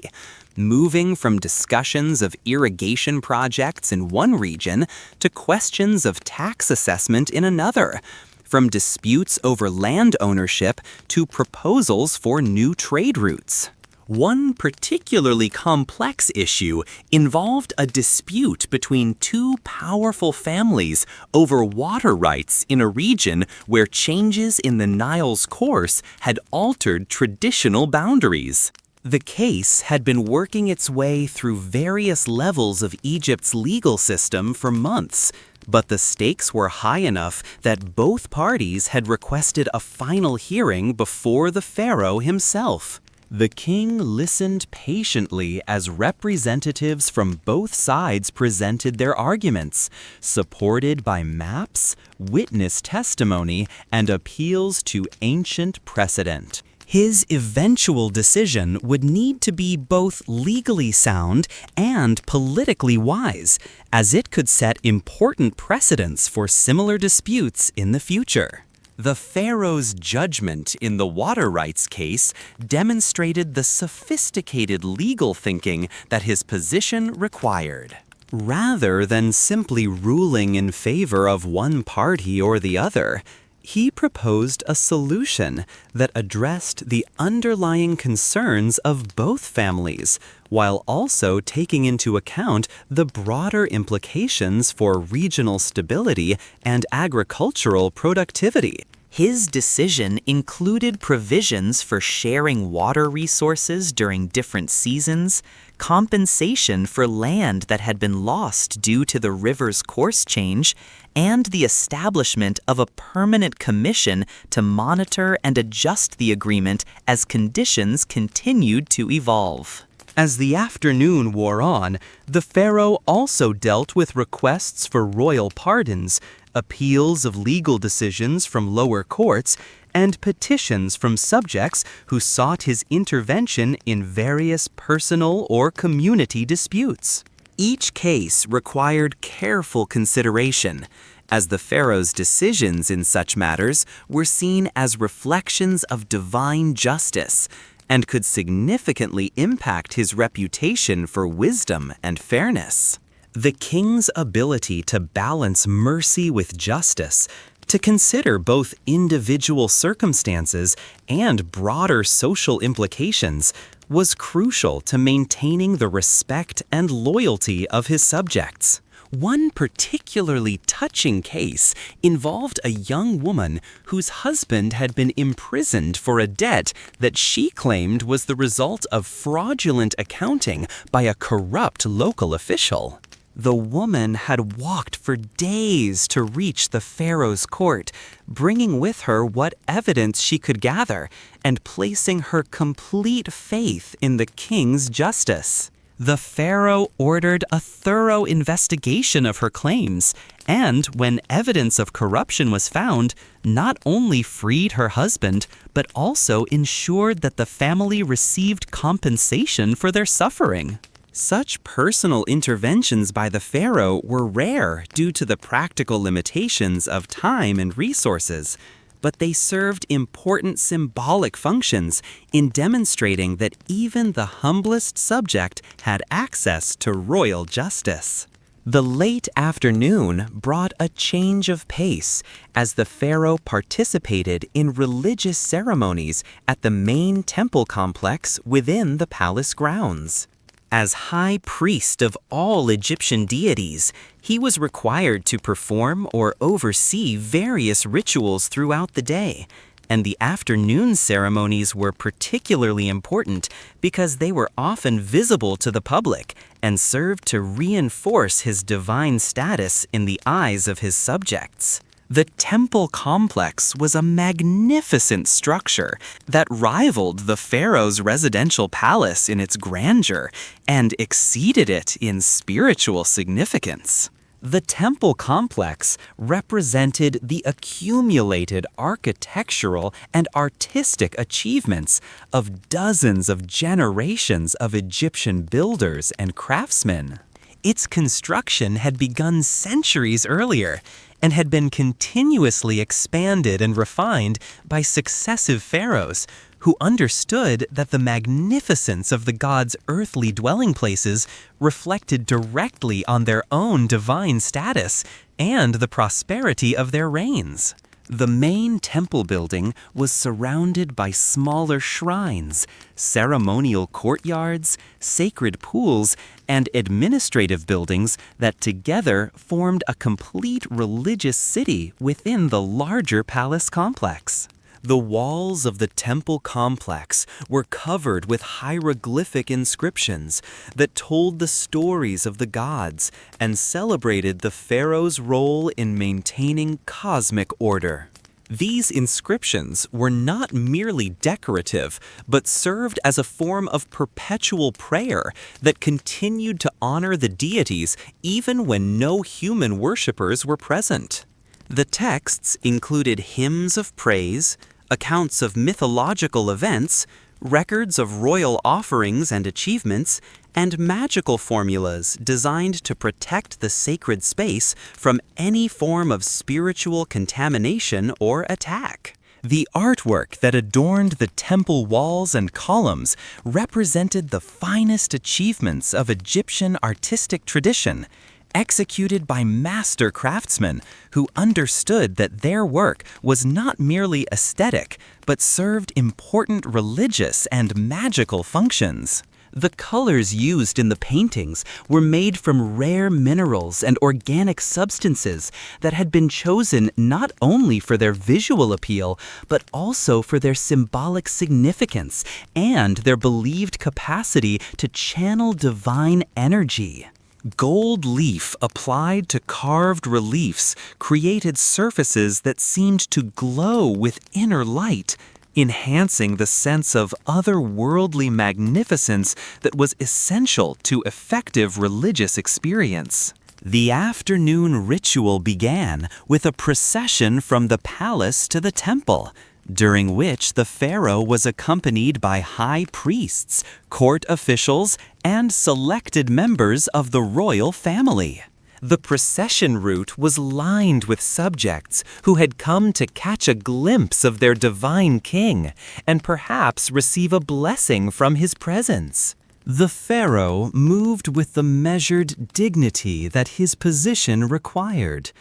moving from discussions of irrigation projects in one region to questions of tax assessment in another, from disputes over land ownership to proposals for new trade routes. One particularly complex issue involved a dispute between two powerful families over water rights in a region where changes in the Nile's course had altered traditional boundaries. The case had been working its way through various levels of Egypt's legal system for months, but the stakes were high enough that both parties had requested a final hearing before the pharaoh himself. The king listened patiently as representatives from both sides presented their arguments, supported by maps, witness testimony, and appeals to ancient precedent. His eventual decision would need to be both legally sound and politically wise, as it could set important precedents for similar disputes in the future. The pharaoh's judgment in the water rights case demonstrated the sophisticated legal thinking that his position required. Rather than simply ruling in favor of one party or the other, he proposed a solution that addressed the underlying concerns of both families, while also taking into account the broader implications for regional stability and agricultural productivity. His decision included provisions for sharing water resources during different seasons, compensation for land that had been lost due to the river's course change, and the establishment of a permanent commission to monitor and adjust the agreement as conditions continued to evolve. As the afternoon wore on, the pharaoh also dealt with requests for royal pardons, appeals of legal decisions from lower courts, and petitions from subjects who sought his intervention in various personal or community disputes. Each case required careful consideration, as the pharaoh's decisions in such matters were seen as reflections of divine justice and could significantly impact his reputation for wisdom and fairness. The king's ability to balance mercy with justice, to consider both individual circumstances and broader social implications, was crucial to maintaining the respect and loyalty of his subjects. One particularly touching case involved a young woman whose husband had been imprisoned for a debt that she claimed was the result of fraudulent accounting by a corrupt local official. The woman had walked for days to reach the pharaoh's court, bringing with her what evidence she could gather and placing her complete faith in the king's justice. The pharaoh ordered a thorough investigation of her claims, and when evidence of corruption was found, not only freed her husband, but also ensured that the family received compensation for their suffering. Such personal interventions by the pharaoh were rare due to the practical limitations of time and resources, but they served important symbolic functions in demonstrating that even the humblest subject had access to royal justice. The late afternoon brought a change of pace as the pharaoh participated in religious ceremonies at the main temple complex within the palace grounds. As high priest of all Egyptian deities, he was required to perform or oversee various rituals throughout the day, and the afternoon ceremonies were particularly important because they were often visible to the public and served to reinforce his divine status in the eyes of his subjects. The temple complex was a magnificent structure that rivaled the pharaoh's residential palace in its grandeur and exceeded it in spiritual significance. The temple complex represented the accumulated architectural and artistic achievements of dozens of generations of Egyptian builders and craftsmen. Its construction had begun centuries earlier and had been continuously expanded and refined by successive pharaohs who understood that the magnificence of the gods' earthly dwelling places reflected directly on their own divine status and the prosperity of their reigns. The main temple building was surrounded by smaller shrines, ceremonial courtyards, sacred pools, and administrative buildings that together formed a complete religious city within the larger palace complex. The walls of the temple complex were covered with hieroglyphic inscriptions that told the stories of the gods and celebrated the pharaoh's role in maintaining cosmic order. These inscriptions were not merely decorative, but served as a form of perpetual prayer that continued to honor the deities even when no human worshippers were present. The texts included hymns of praise, accounts of mythological events, records of royal offerings and achievements, and magical formulas designed to protect the sacred space from any form of spiritual contamination or attack. The artwork that adorned the temple walls and columns represented the finest achievements of Egyptian artistic tradition, executed by master craftsmen who understood that their work was not merely aesthetic, but served important religious and magical functions. The colors used in the paintings were made from rare minerals and organic substances that had been chosen not only for their visual appeal, but also for their symbolic significance and their believed capacity to channel divine energy. Gold leaf applied to carved reliefs created surfaces that seemed to glow with inner light, enhancing the sense of otherworldly magnificence that was essential to effective religious experience. The afternoon ritual began with a procession from the palace to the temple, during which the pharaoh was accompanied by high priests, court officials, and selected members of the royal family. The procession route was lined with subjects who had come to catch a glimpse of their divine king and perhaps receive a blessing from his presence. The pharaoh moved with the measured dignity that his position required,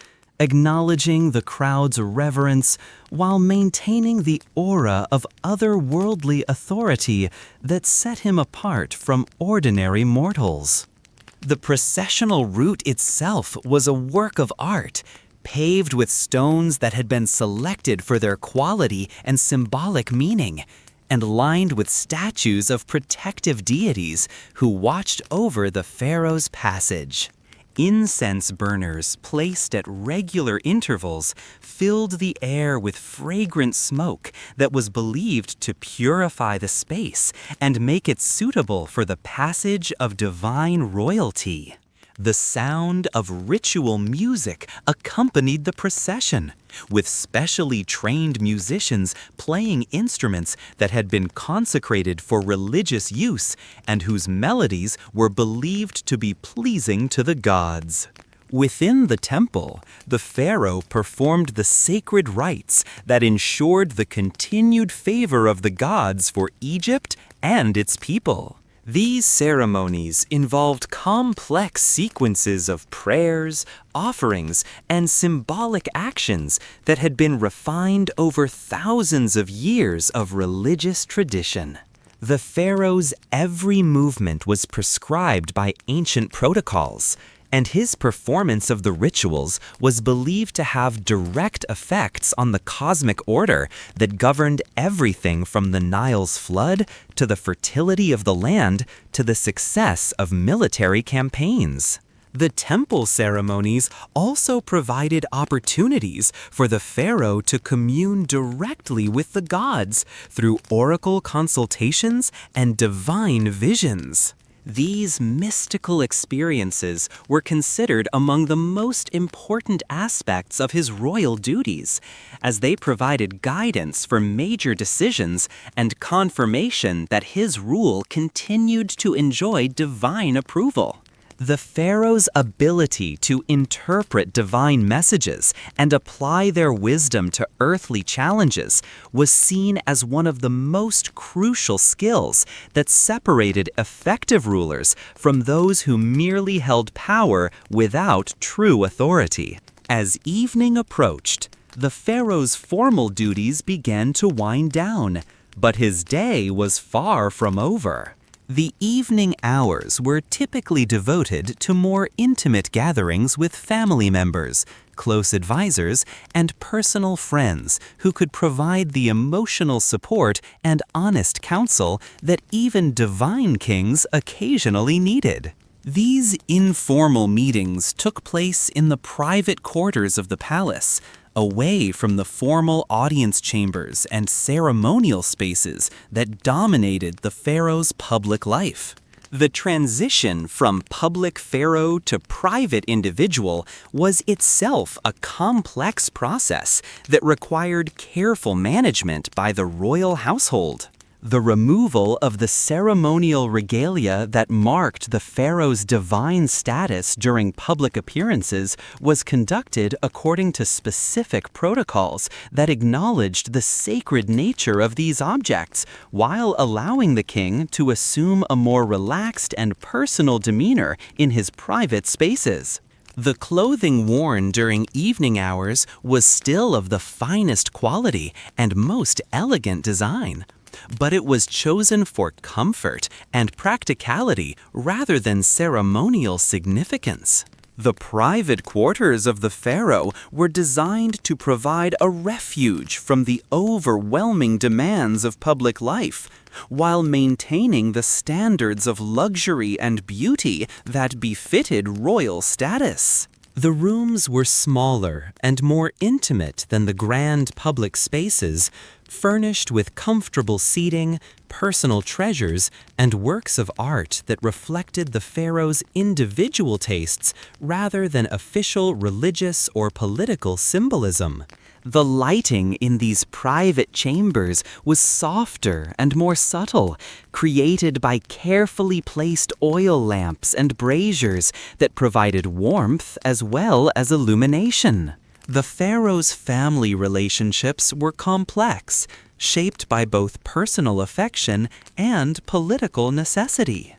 acknowledging the crowd's reverence while maintaining the aura of otherworldly authority that set him apart from ordinary mortals. The processional route itself was a work of art, paved with stones that had been selected for their quality and symbolic meaning, and lined with statues of protective deities who watched over the pharaoh's passage. Incense burners placed at regular intervals filled the air with fragrant smoke that was believed to purify the space and make it suitable for the passage of divine royalty. The sound of ritual music accompanied the procession, with specially trained musicians playing instruments that had been consecrated for religious use and whose melodies were believed to be pleasing to the gods. Within the temple, the pharaoh performed the sacred rites that ensured the continued favor of the gods for Egypt and its people. These ceremonies involved complex sequences of prayers, offerings, and symbolic actions that had been refined over thousands of years of religious tradition. The pharaoh's every movement was prescribed by ancient protocols, and his performance of the rituals was believed to have direct effects on the cosmic order that governed everything from the Nile's flood to the fertility of the land to the success of military campaigns. The temple ceremonies also provided opportunities for the pharaoh to commune directly with the gods through oracle consultations and divine visions. These mystical experiences were considered among the most important aspects of his royal duties, as they provided guidance for major decisions and confirmation that his rule continued to enjoy divine approval. The pharaoh's ability to interpret divine messages and apply their wisdom to earthly challenges was seen as one of the most crucial skills that separated effective rulers from those who merely held power without true authority. As evening approached, the pharaoh's formal duties began to wind down, but his day was far from over. The evening hours were typically devoted to more intimate gatherings with family members, close advisors, and personal friends who could provide the emotional support and honest counsel that even divine kings occasionally needed. These informal meetings took place in the private quarters of the palace, away from the formal audience chambers and ceremonial spaces that dominated the pharaoh's public life. The transition from public pharaoh to private individual was itself a complex process that required careful management by the royal household. The removal of the ceremonial regalia that marked the pharaoh's divine status during public appearances was conducted according to specific protocols that acknowledged the sacred nature of these objects, while allowing the king to assume a more relaxed and personal demeanor in his private spaces. The clothing worn during evening hours was still of the finest quality and most elegant design, but it was chosen for comfort and practicality rather than ceremonial significance. The private quarters of the pharaoh were designed to provide a refuge from the overwhelming demands of public life, while maintaining the standards of luxury and beauty that befitted royal status. The rooms were smaller and more intimate than the grand public spaces, furnished with comfortable seating, personal treasures, and works of art that reflected the pharaoh's individual tastes rather than official religious or political symbolism. The lighting in these private chambers was softer and more subtle, created by carefully placed oil lamps and braziers that provided warmth as well as illumination. The pharaoh's family relationships were complex, shaped by both personal affection and political necessity.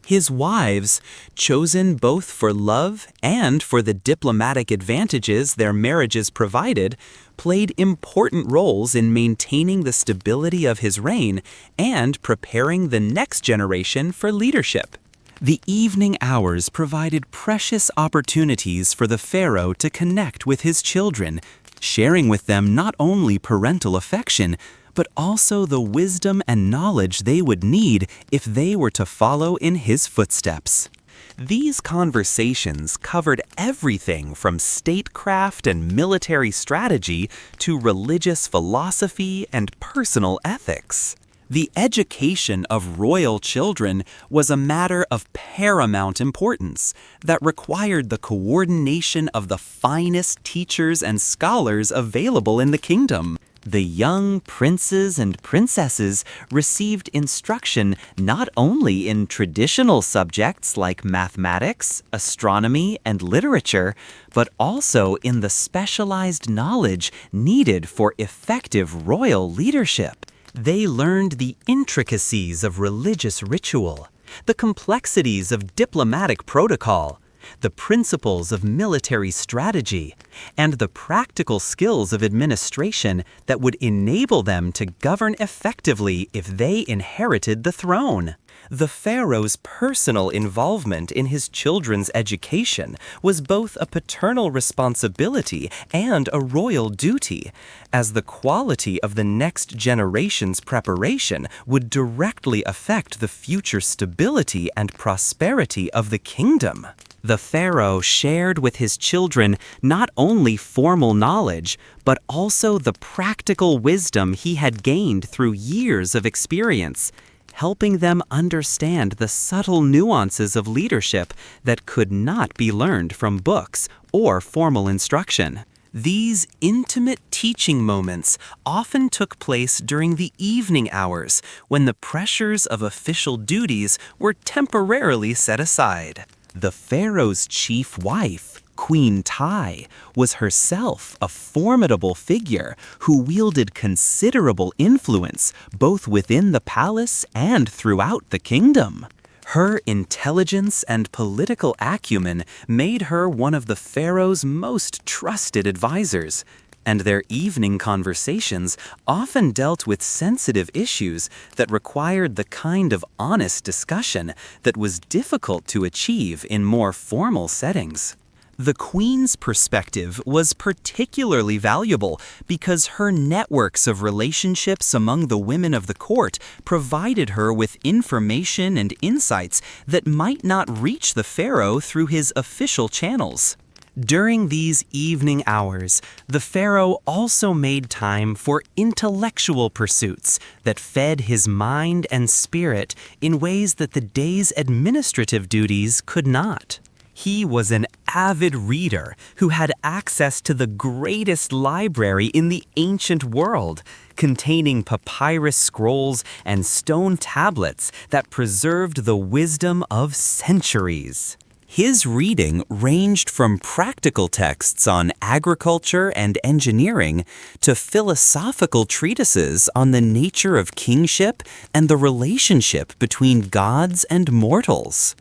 His wives, chosen both for love and for the diplomatic advantages their marriages provided, played important roles in maintaining the stability of his reign and preparing the next generation for leadership. The evening hours provided precious opportunities for the pharaoh to connect with his children, sharing with them not only parental affection, but also the wisdom and knowledge they would need if they were to follow in his footsteps. These conversations covered everything from statecraft and military strategy to religious philosophy and personal ethics. The education of royal children was a matter of paramount importance that required the coordination of the finest teachers and scholars available in the kingdom. The young princes and princesses received instruction not only in traditional subjects like mathematics, astronomy, and literature, but also in the specialized knowledge needed for effective royal leadership. They learned the intricacies of religious ritual, the complexities of diplomatic protocol, the principles of military strategy, and the practical skills of administration that would enable them to govern effectively if they inherited the throne. The pharaoh's personal involvement in his children's education was both a paternal responsibility and a royal duty, as the quality of the next generation's preparation would directly affect the future stability and prosperity of the kingdom. The pharaoh shared with his children not only formal knowledge, but also the practical wisdom he had gained through years of experience, helping them understand the subtle nuances of leadership that could not be learned from books or formal instruction. These intimate teaching moments often took place during the evening hours when the pressures of official duties were temporarily set aside. The pharaoh's chief wife, Queen Tai, was herself a formidable figure who wielded considerable influence both within the palace and throughout the kingdom. Her intelligence and political acumen made her one of the pharaoh's most trusted advisors, and their evening conversations often dealt with sensitive issues that required the kind of honest discussion that was difficult to achieve in more formal settings. The queen's perspective was particularly valuable because her networks of relationships among the women of the court provided her with information and insights that might not reach the pharaoh through his official channels. During these evening hours, the pharaoh also made time for intellectual pursuits that fed his mind and spirit in ways that the day's administrative duties could not. He was an avid reader who had access to the greatest library in the ancient world, containing papyrus scrolls and stone tablets that preserved the wisdom of centuries. His reading ranged from practical texts on agriculture and engineering to philosophical treatises on the nature of kingship and the relationship between gods and mortals.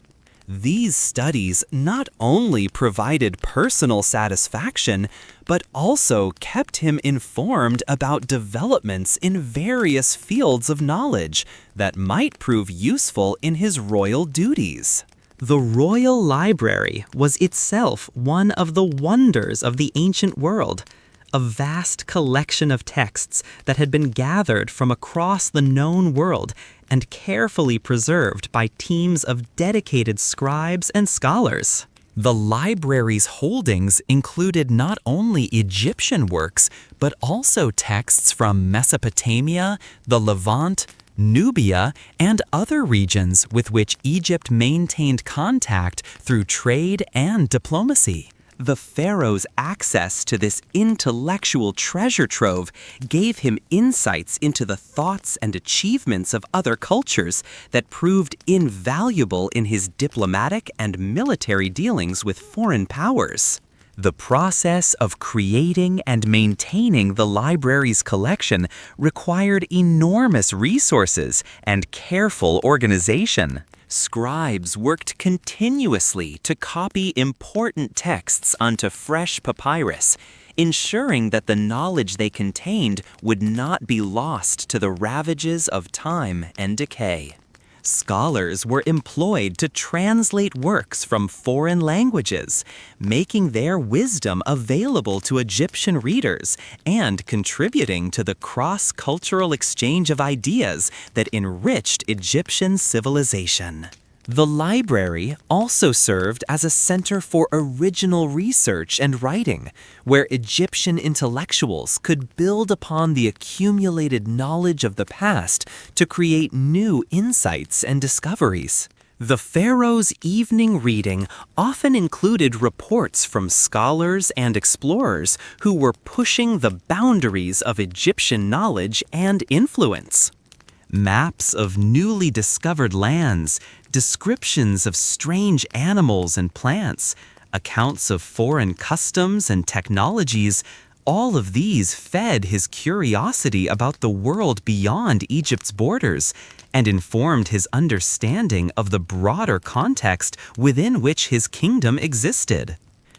These studies not only provided personal satisfaction, but also kept him informed about developments in various fields of knowledge that might prove useful in his royal duties. The royal library was itself one of the wonders of the ancient world, a vast collection of texts that had been gathered from across the known world and carefully preserved by teams of dedicated scribes and scholars. The library's holdings included not only Egyptian works, but also texts from Mesopotamia, the Levant, Nubia, and other regions with which Egypt maintained contact through trade and diplomacy. The pharaoh's access to this intellectual treasure trove gave him insights into the thoughts and achievements of other cultures that proved invaluable in his diplomatic and military dealings with foreign powers. The process of creating and maintaining the library's collection required enormous resources and careful organization. Scribes worked continuously to copy important texts onto fresh papyrus, ensuring that the knowledge they contained would not be lost to the ravages of time and decay. Scholars were employed to translate works from foreign languages, making their wisdom available to Egyptian readers and contributing to the cross-cultural exchange of ideas that enriched Egyptian civilization. The library also served as a center for original research and writing, where Egyptian intellectuals could build upon the accumulated knowledge of the past to create new insights and discoveries. The pharaoh's evening reading often included reports from scholars and explorers who were pushing the boundaries of Egyptian knowledge and influence. Maps of newly discovered lands, descriptions of strange animals and plants, accounts of foreign customs and technologies, all of these fed his curiosity about the world beyond Egypt's borders and informed his understanding of the broader context within which his kingdom existed.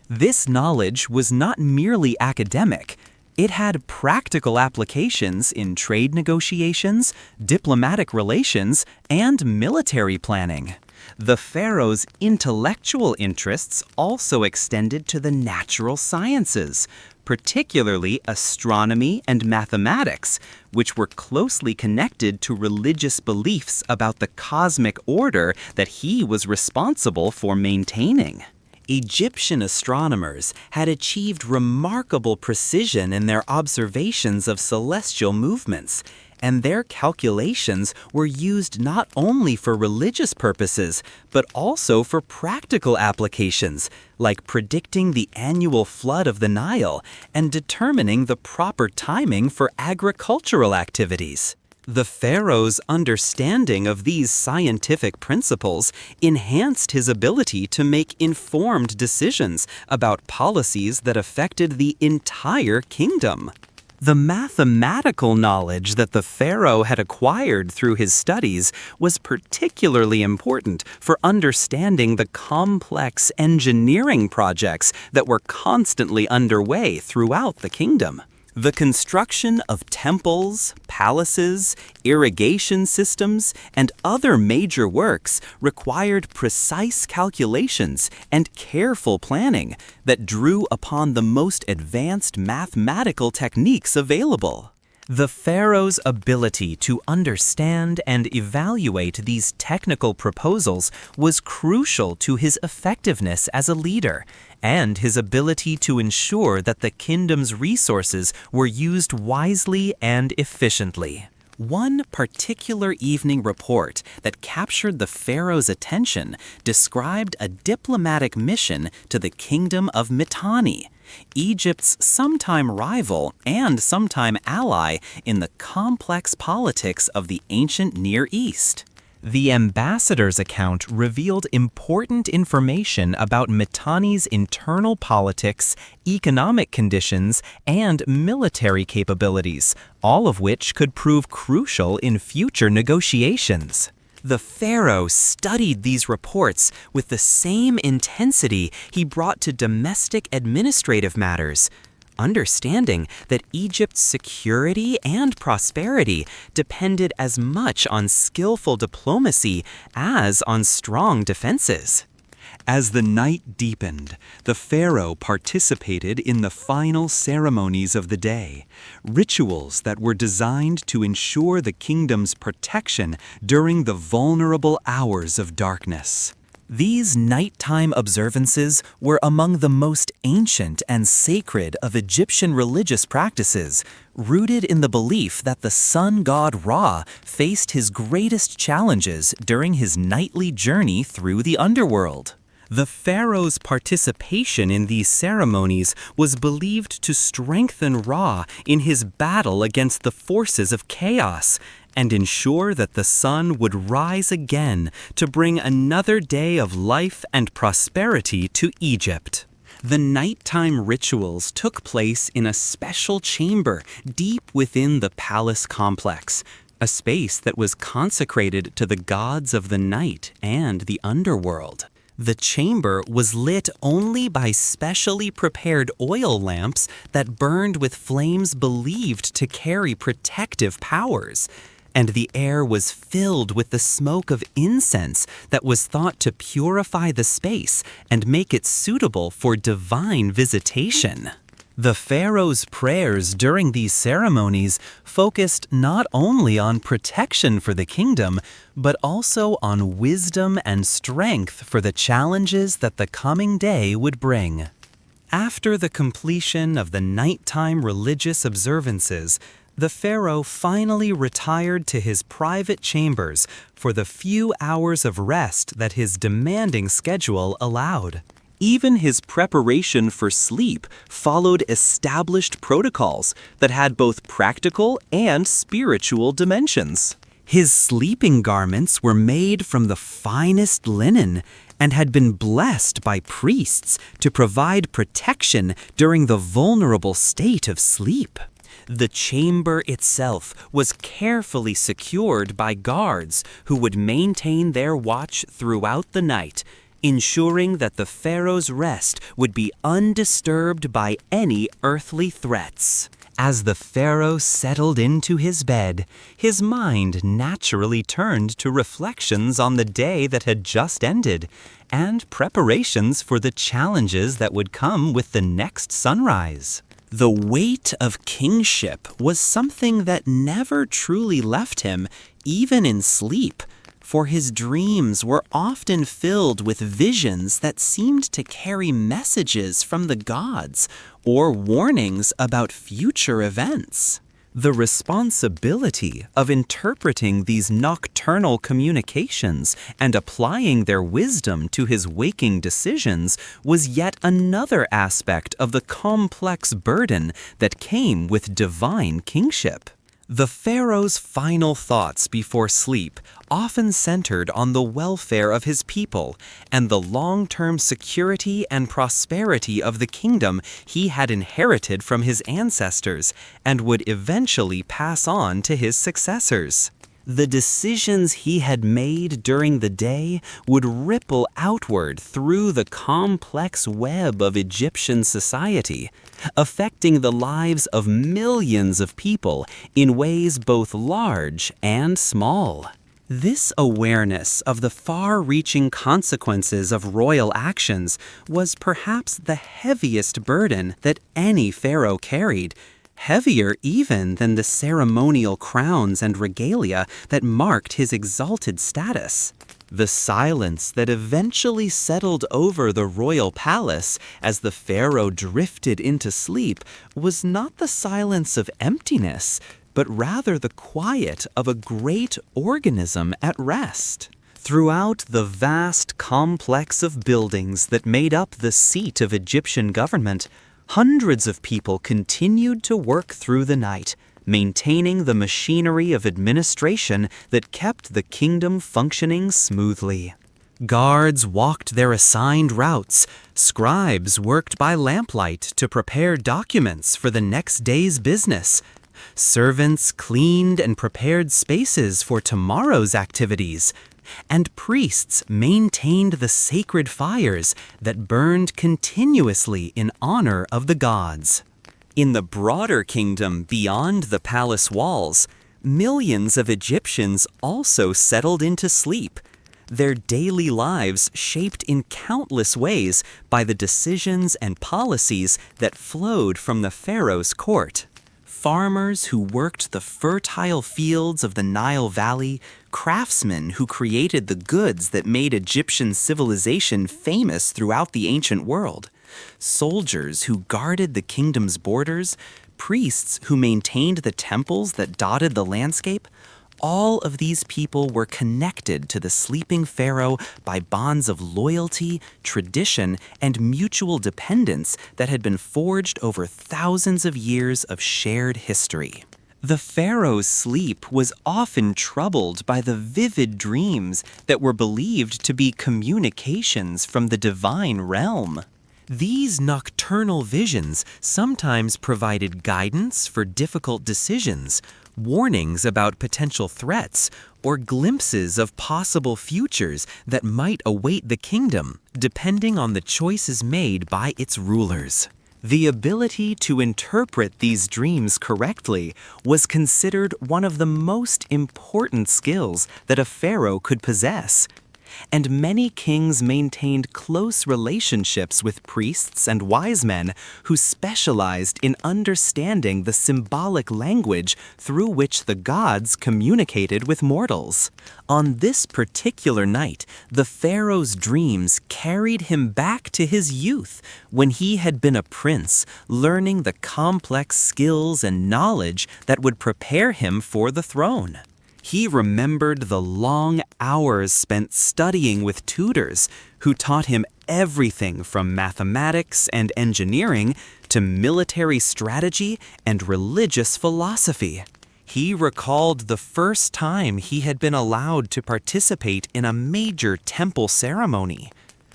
This knowledge was not merely academic. It had practical applications in trade negotiations, diplomatic relations, and military planning. The pharaoh's intellectual interests also extended to the natural sciences, particularly astronomy and mathematics, which were closely connected to religious beliefs about the cosmic order that he was responsible for maintaining. Egyptian astronomers had achieved remarkable precision in their observations of celestial movements, and their calculations were used not only for religious purposes, but also for practical applications, like predicting the annual flood of the Nile and determining the proper timing for agricultural activities. The pharaoh's understanding of these scientific principles enhanced his ability to make informed decisions about policies that affected the entire kingdom. The mathematical knowledge that the pharaoh had acquired through his studies was particularly important for understanding the complex engineering projects that were constantly underway throughout the kingdom. The construction of temples, palaces, irrigation systems, and other major works required precise calculations and careful planning that drew upon the most advanced mathematical techniques available. The pharaoh's ability to understand and evaluate these technical proposals was crucial to his effectiveness as a leader, and his ability to ensure that the kingdom's resources were used wisely and efficiently. One particular evening report that captured the pharaoh's attention described a diplomatic mission to the kingdom of Mitanni, Egypt's sometime rival and sometime ally in the complex politics of the ancient Near East. The ambassador's account revealed important information about Mitanni's internal politics, economic conditions, and military capabilities, all of which could prove crucial in future negotiations. The pharaoh studied these reports with the same intensity he brought to domestic administrative matters, understanding that Egypt's security and prosperity depended as much on skillful diplomacy as on strong defenses. As the night deepened, the pharaoh participated in the final ceremonies of the day, rituals that were designed to ensure the kingdom's protection during the vulnerable hours of darkness. These nighttime observances were among the most ancient and sacred of Egyptian religious practices, rooted in the belief that the sun god Ra faced his greatest challenges during his nightly journey through the underworld. The pharaoh's participation in these ceremonies was believed to strengthen Ra in his battle against the forces of chaos, and ensure that the sun would rise again to bring another day of life and prosperity to Egypt. The nighttime rituals took place in a special chamber deep within the palace complex, a space that was consecrated to the gods of the night and the underworld. The chamber was lit only by specially prepared oil lamps that burned with flames believed to carry protective powers, and the air was filled with the smoke of incense that was thought to purify the space and make it suitable for divine visitation. The pharaoh's prayers during these ceremonies focused not only on protection for the kingdom, but also on wisdom and strength for the challenges that the coming day would bring. After the completion of the nighttime religious observances, the pharaoh finally retired to his private chambers for the few hours of rest that his demanding schedule allowed. Even his preparation for sleep followed established protocols that had both practical and spiritual dimensions. His sleeping garments were made from the finest linen and had been blessed by priests to provide protection during the vulnerable state of sleep. The chamber itself was carefully secured by guards who would maintain their watch throughout the night, ensuring that the pharaoh's rest would be undisturbed by any earthly threats. As the pharaoh settled into his bed, his mind naturally turned to reflections on the day that had just ended and preparations for the challenges that would come with the next sunrise. The weight of kingship was something that never truly left him, even in sleep, for his dreams were often filled with visions that seemed to carry messages from the gods or warnings about future events. The responsibility of interpreting these nocturnal communications and applying their wisdom to his waking decisions was yet another aspect of the complex burden that came with divine kingship. The pharaoh's final thoughts before sleep often centered on the welfare of his people and the long-term security and prosperity of the kingdom he had inherited from his ancestors and would eventually pass on to his successors. The decisions he had made during the day would ripple outward through the complex web of Egyptian society, affecting the lives of millions of people in ways both large and small. This awareness of the far-reaching consequences of royal actions was perhaps the heaviest burden that any pharaoh carried, heavier even than the ceremonial crowns and regalia that marked his exalted status. The silence that eventually settled over the royal palace as the pharaoh drifted into sleep was not the silence of emptiness, but rather the quiet of a great organism at rest. Throughout the vast complex of buildings that made up the seat of Egyptian government, hundreds of people continued to work through the night, maintaining the machinery of administration that kept the kingdom functioning smoothly. Guards walked their assigned routes, scribes worked by lamplight to prepare documents for the next day's business, servants cleaned and prepared spaces for tomorrow's activities, and priests maintained the sacred fires that burned continuously in honor of the gods. In the broader kingdom beyond the palace walls, millions of Egyptians also settled into sleep, their daily lives shaped in countless ways by the decisions and policies that flowed from the pharaoh's court. Farmers who worked the fertile fields of the Nile Valley, craftsmen who created the goods that made Egyptian civilization famous throughout the ancient world, soldiers who guarded the kingdom's borders, priests who maintained the temples that dotted the landscape, all of these people were connected to the sleeping pharaoh by bonds of loyalty, tradition, and mutual dependence that had been forged over thousands of years of shared history. The pharaoh's sleep was often troubled by the vivid dreams that were believed to be communications from the divine realm. These nocturnal visions sometimes provided guidance for difficult decisions, warnings about potential threats, or glimpses of possible futures that might await the kingdom, depending on the choices made by its rulers. The ability to interpret these dreams correctly was considered one of the most important skills that a pharaoh could possess, and many kings maintained close relationships with priests and wise men who specialized in understanding the symbolic language through which the gods communicated with mortals. On this particular night, the pharaoh's dreams carried him back to his youth, when he had been a prince, learning the complex skills and knowledge that would prepare him for the throne. He remembered the long hours spent studying with tutors who taught him everything from mathematics and engineering to military strategy and religious philosophy. He recalled the first time he had been allowed to participate in a major temple ceremony,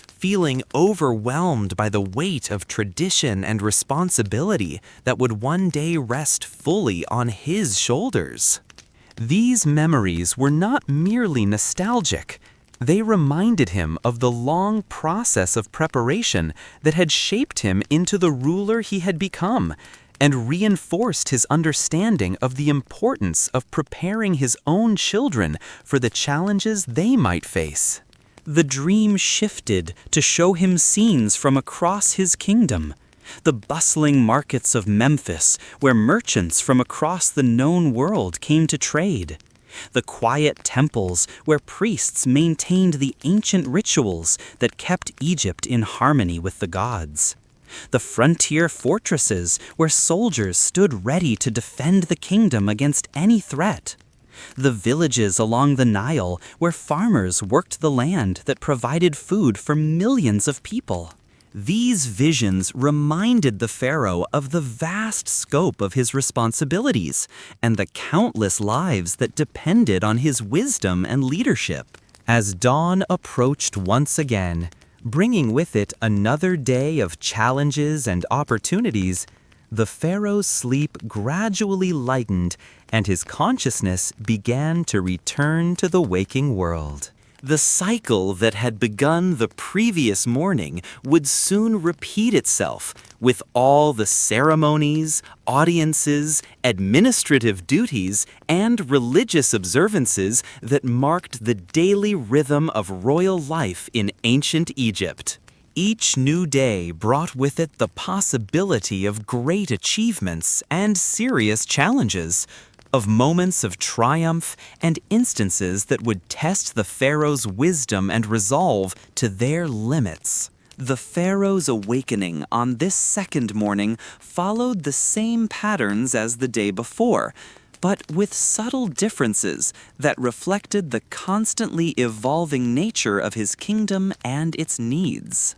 feeling overwhelmed by the weight of tradition and responsibility that would one day rest fully on his shoulders. These memories were not merely nostalgic. They reminded him of the long process of preparation that had shaped him into the ruler he had become, and reinforced his understanding of the importance of preparing his own children for the challenges they might face. The dream shifted to show him scenes from across his kingdom. The bustling markets of Memphis, where merchants from across the known world came to trade. The quiet temples where priests maintained the ancient rituals that kept Egypt in harmony with the gods. The frontier fortresses where soldiers stood ready to defend the kingdom against any threat. The villages along the Nile where farmers worked the land that provided food for millions of people. These visions reminded the pharaoh of the vast scope of his responsibilities and the countless lives that depended on his wisdom and leadership. As dawn approached once again, bringing with it another day of challenges and opportunities, the pharaoh's sleep gradually lightened and his consciousness began to return to the waking world. The cycle that had begun the previous morning would soon repeat itself, with all the ceremonies, audiences, administrative duties, and religious observances that marked the daily rhythm of royal life in ancient Egypt. Each new day brought with it the possibility of great achievements and serious challenges, of moments of triumph and instances that would test the pharaoh's wisdom and resolve to their limits. The pharaoh's awakening on this second morning followed the same patterns as the day before, but with subtle differences that reflected the constantly evolving nature of his kingdom and its needs.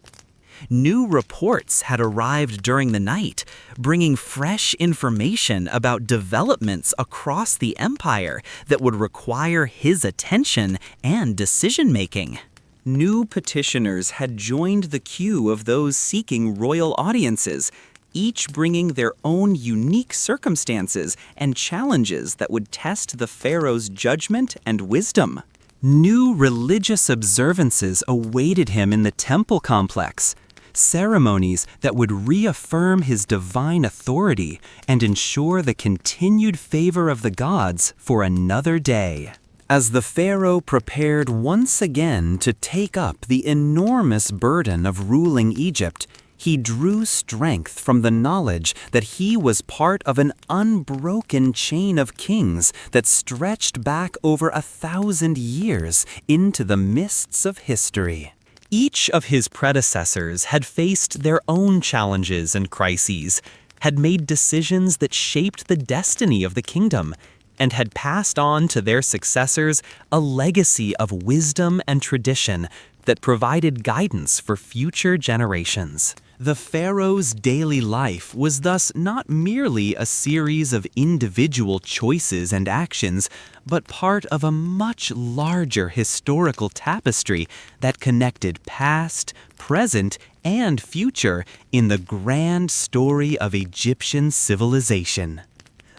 New reports had arrived during the night, bringing fresh information about developments across the empire that would require his attention and decision-making. New petitioners had joined the queue of those seeking royal audiences, each bringing their own unique circumstances and challenges that would test the pharaoh's judgment and wisdom. New religious observances awaited him in the temple complex, ceremonies that would reaffirm his divine authority and ensure the continued favor of the gods for another day. As the pharaoh prepared once again to take up the enormous burden of ruling Egypt, he drew strength from the knowledge that he was part of an unbroken chain of kings that stretched back over 1,000 years into the mists of history. Each of his predecessors had faced their own challenges and crises, had made decisions that shaped the destiny of the kingdom, and had passed on to their successors a legacy of wisdom and tradition that provided guidance for future generations. The pharaoh's daily life was thus not merely a series of individual choices and actions, but part of a much larger historical tapestry that connected past, present, and future in the grand story of Egyptian civilization.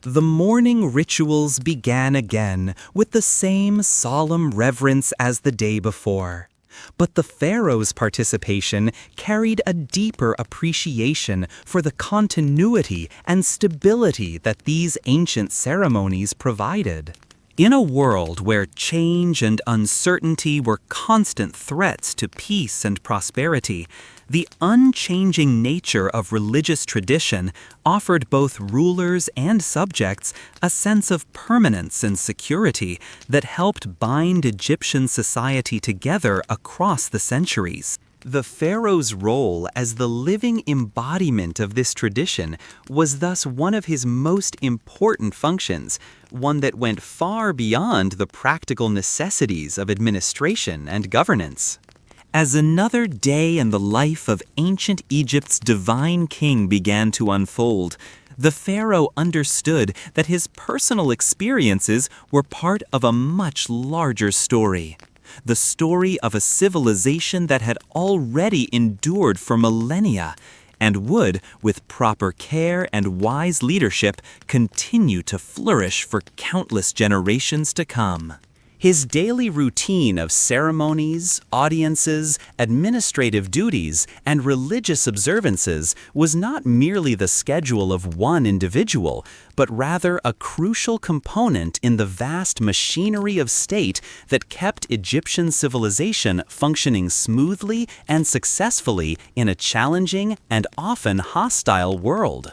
The morning rituals began again with the same solemn reverence as the day before. But the pharaoh's participation carried a deeper appreciation for the continuity and stability that these ancient ceremonies provided. In a world where change and uncertainty were constant threats to peace and prosperity, the unchanging nature of religious tradition offered both rulers and subjects a sense of permanence and security that helped bind Egyptian society together across the centuries. The pharaoh's role as the living embodiment of this tradition was thus one of his most important functions, one that went far beyond the practical necessities of administration and governance. As another day in the life of ancient Egypt's divine king began to unfold, the pharaoh understood that his personal experiences were part of a much larger story. The story of a civilization that had already endured for millennia and would, with proper care and wise leadership, continue to flourish for countless generations to come. His daily routine of ceremonies, audiences, administrative duties, and religious observances was not merely the schedule of one individual, but rather a crucial component in the vast machinery of state that kept Egyptian civilization functioning smoothly and successfully in a challenging and often hostile world.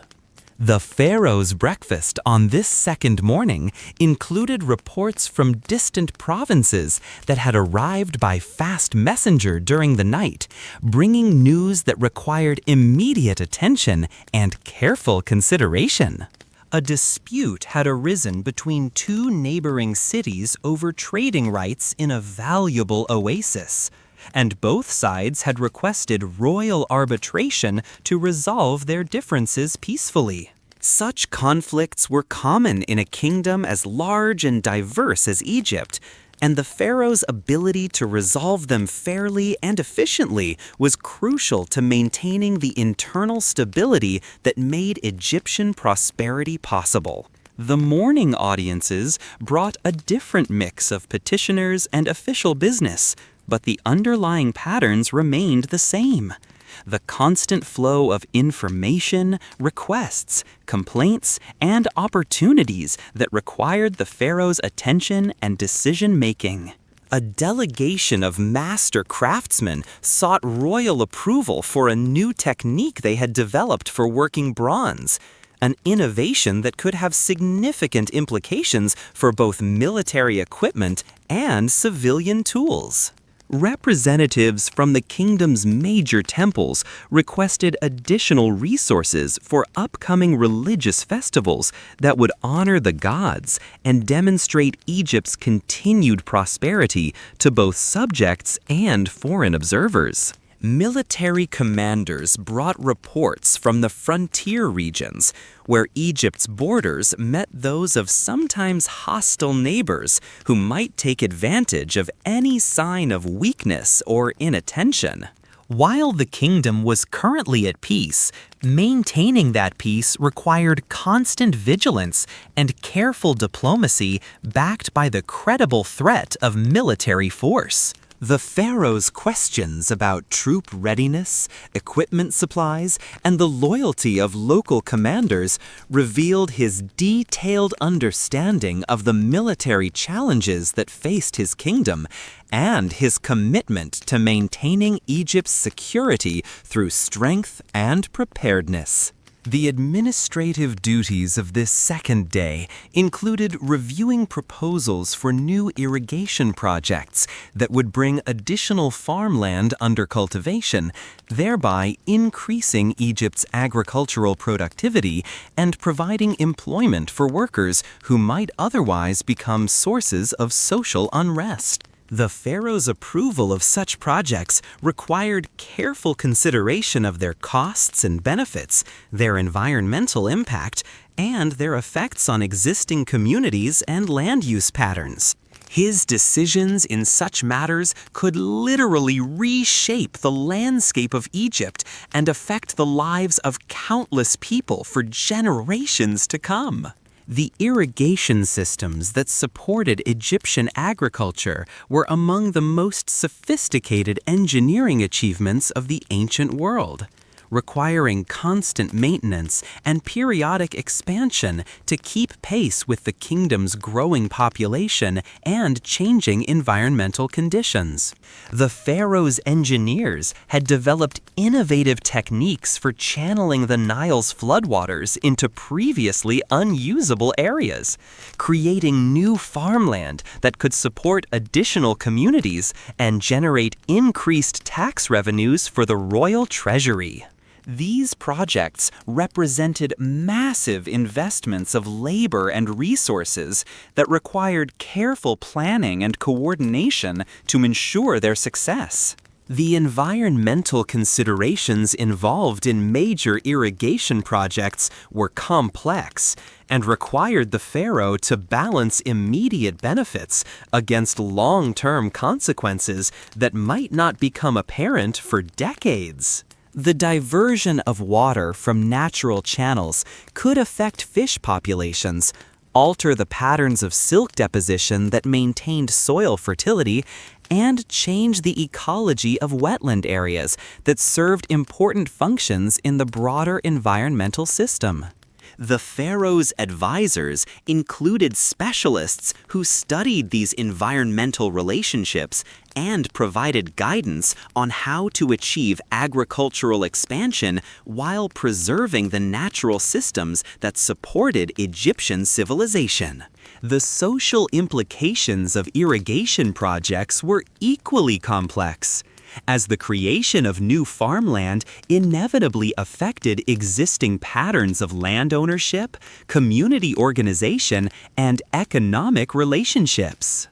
The Pharaoh's breakfast on this second morning included reports from distant provinces that had arrived by fast messenger during the night, bringing news that required immediate attention and careful consideration. A dispute had arisen between two neighboring cities over trading rights in a valuable oasis, and both sides had requested royal arbitration to resolve their differences peacefully. Such conflicts were common in a kingdom as large and diverse as Egypt, and the pharaoh's ability to resolve them fairly and efficiently was crucial to maintaining the internal stability that made Egyptian prosperity possible. The morning audiences brought a different mix of petitioners and official business, but the underlying patterns remained the same. The constant flow of information, requests, complaints, and opportunities that required the pharaoh's attention and decision-making. A delegation of master craftsmen sought royal approval for a new technique they had developed for working bronze, an innovation that could have significant implications for both military equipment and civilian tools. Representatives from the kingdom's major temples requested additional resources for upcoming religious festivals that would honor the gods and demonstrate Egypt's continued prosperity to both subjects and foreign observers. Military commanders brought reports from the frontier regions, where Egypt's borders met those of sometimes hostile neighbors who might take advantage of any sign of weakness or inattention. While the kingdom was currently at peace, maintaining that peace required constant vigilance and careful diplomacy backed by the credible threat of military force. The pharaoh's questions about troop readiness, equipment supplies, and the loyalty of local commanders revealed his detailed understanding of the military challenges that faced his kingdom and his commitment to maintaining Egypt's security through strength and preparedness. The administrative duties of this second day included reviewing proposals for new irrigation projects that would bring additional farmland under cultivation, thereby increasing Egypt's agricultural productivity and providing employment for workers who might otherwise become sources of social unrest. The pharaoh's approval of such projects required careful consideration of their costs and benefits, their environmental impact, and their effects on existing communities and land use patterns. His decisions in such matters could literally reshape the landscape of Egypt and affect the lives of countless people for generations to come. The irrigation systems that supported Egyptian agriculture were among the most sophisticated engineering achievements of the ancient world, requiring constant maintenance and periodic expansion to keep pace with the kingdom's growing population and changing environmental conditions. The pharaoh's engineers had developed innovative techniques for channeling the Nile's floodwaters into previously unusable areas, creating new farmland that could support additional communities and generate increased tax revenues for the royal treasury. These projects represented massive investments of labor and resources that required careful planning and coordination to ensure their success. The environmental considerations involved in major irrigation projects were complex and required the pharaoh to balance immediate benefits against long-term consequences that might not become apparent for decades. The diversion of water from natural channels could affect fish populations, alter the patterns of silk deposition that maintained soil fertility, and change the ecology of wetland areas that served important functions in the broader environmental system. The pharaoh's advisors included specialists who studied these environmental relationships and provided guidance on how to achieve agricultural expansion while preserving the natural systems that supported Egyptian civilization. The social implications of irrigation projects were equally complex, as the creation of new farmland inevitably affected existing patterns of land ownership, community organization, and economic relationships.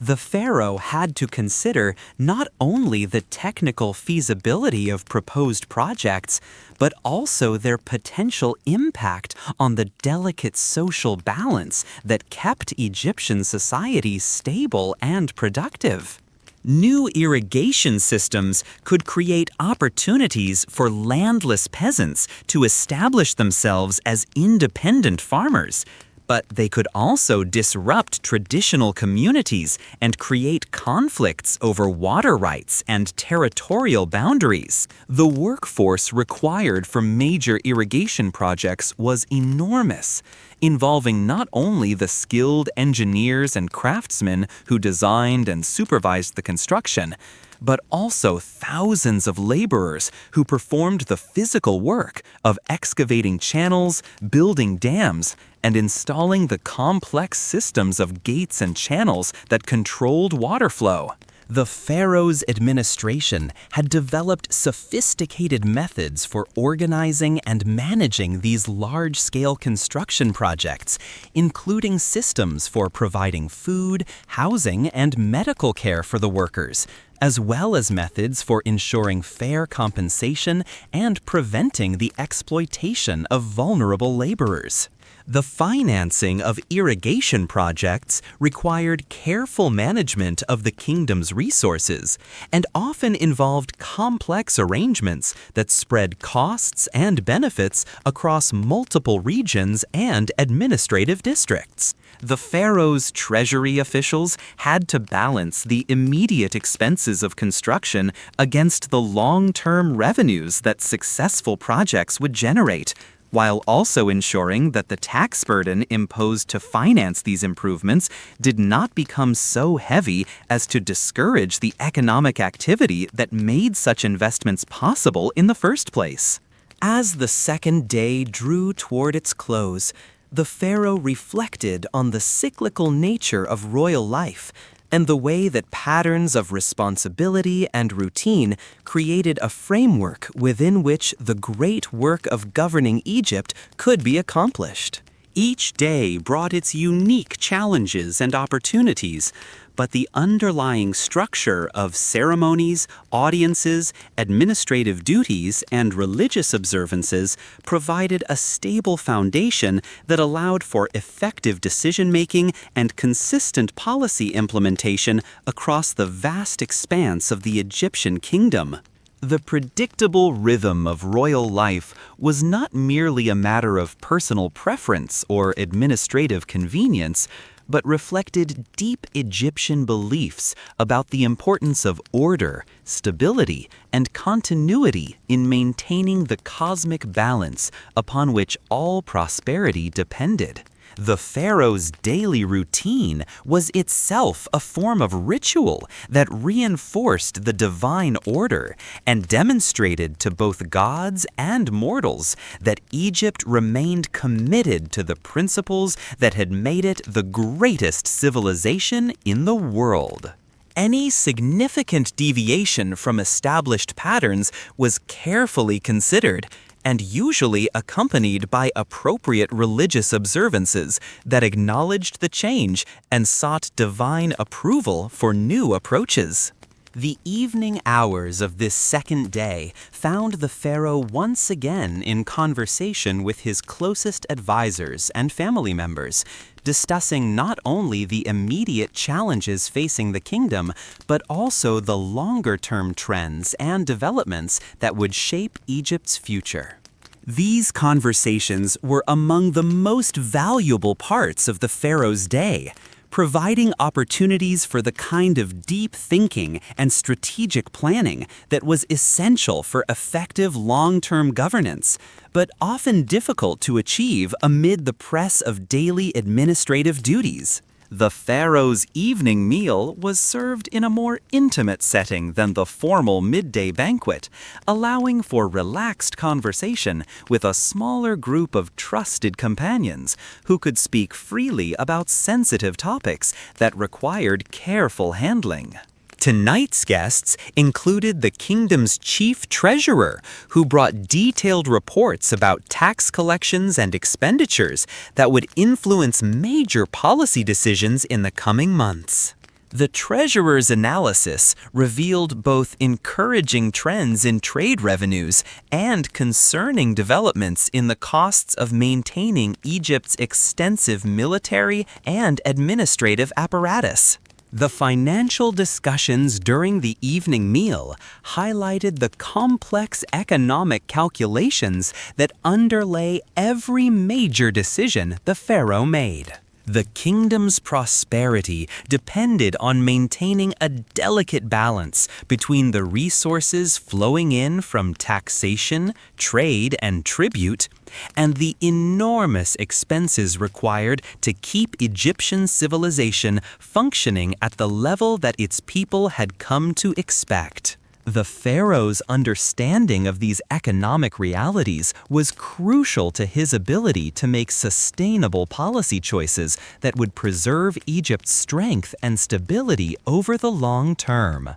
The pharaoh had to consider not only the technical feasibility of proposed projects, but also their potential impact on the delicate social balance that kept Egyptian society stable and productive. New irrigation systems could create opportunities for landless peasants to establish themselves as independent farmers, but they could also disrupt traditional communities and create conflicts over water rights and territorial boundaries. The workforce required for major irrigation projects was enormous, involving not only the skilled engineers and craftsmen who designed and supervised the construction, but also thousands of laborers who performed the physical work of excavating channels, building dams, and installing the complex systems of gates and channels that controlled water flow. The pharaoh's administration had developed sophisticated methods for organizing and managing these large-scale construction projects, including systems for providing food, housing, and medical care for the workers, as well as methods for ensuring fair compensation and preventing the exploitation of vulnerable laborers. The financing of irrigation projects required careful management of the kingdom's resources and often involved complex arrangements that spread costs and benefits across multiple regions and administrative districts. The pharaoh's treasury officials had to balance the immediate expenses of construction against the long-term revenues that successful projects would generate, while also ensuring that the tax burden imposed to finance these improvements did not become so heavy as to discourage the economic activity that made such investments possible in the first place. As the second day drew toward its close, the pharaoh reflected on the cyclical nature of royal life and the way that patterns of responsibility and routine created a framework within which the great work of governing Egypt could be accomplished. Each day brought its unique challenges and opportunities, but the underlying structure of ceremonies, audiences, administrative duties, and religious observances provided a stable foundation that allowed for effective decision-making and consistent policy implementation across the vast expanse of the Egyptian kingdom. The predictable rhythm of royal life was not merely a matter of personal preference or administrative convenience, but reflected deep Egyptian beliefs about the importance of order, stability, and continuity in maintaining the cosmic balance upon which all prosperity depended. The pharaoh's daily routine was itself a form of ritual that reinforced the divine order and demonstrated to both gods and mortals that Egypt remained committed to the principles that had made it the greatest civilization in the world. Any significant deviation from established patterns was carefully considered and usually accompanied by appropriate religious observances that acknowledged the change and sought divine approval for new approaches. The evening hours of this second day found the pharaoh once again in conversation with his closest advisors and family members, discussing not only the immediate challenges facing the kingdom, but also the longer-term trends and developments that would shape Egypt's future. These conversations were among the most valuable parts of the Pharaoh's day, providing opportunities for the kind of deep thinking and strategic planning that was essential for effective long-term governance, but often difficult to achieve amid the press of daily administrative duties. The pharaoh's evening meal was served in a more intimate setting than the formal midday banquet, allowing for relaxed conversation with a smaller group of trusted companions who could speak freely about sensitive topics that required careful handling. Tonight's guests included the kingdom's chief treasurer, who brought detailed reports about tax collections and expenditures that would influence major policy decisions in the coming months. The treasurer's analysis revealed both encouraging trends in trade revenues and concerning developments in the costs of maintaining Egypt's extensive military and administrative apparatus. The financial discussions during the evening meal highlighted the complex economic calculations that underlay every major decision the pharaoh made. The kingdom's prosperity depended on maintaining a delicate balance between the resources flowing in from taxation, trade, and tribute, and the enormous expenses required to keep Egyptian civilization functioning at the level that its people had come to expect. The pharaoh's understanding of these economic realities was crucial to his ability to make sustainable policy choices that would preserve Egypt's strength and stability over the long term.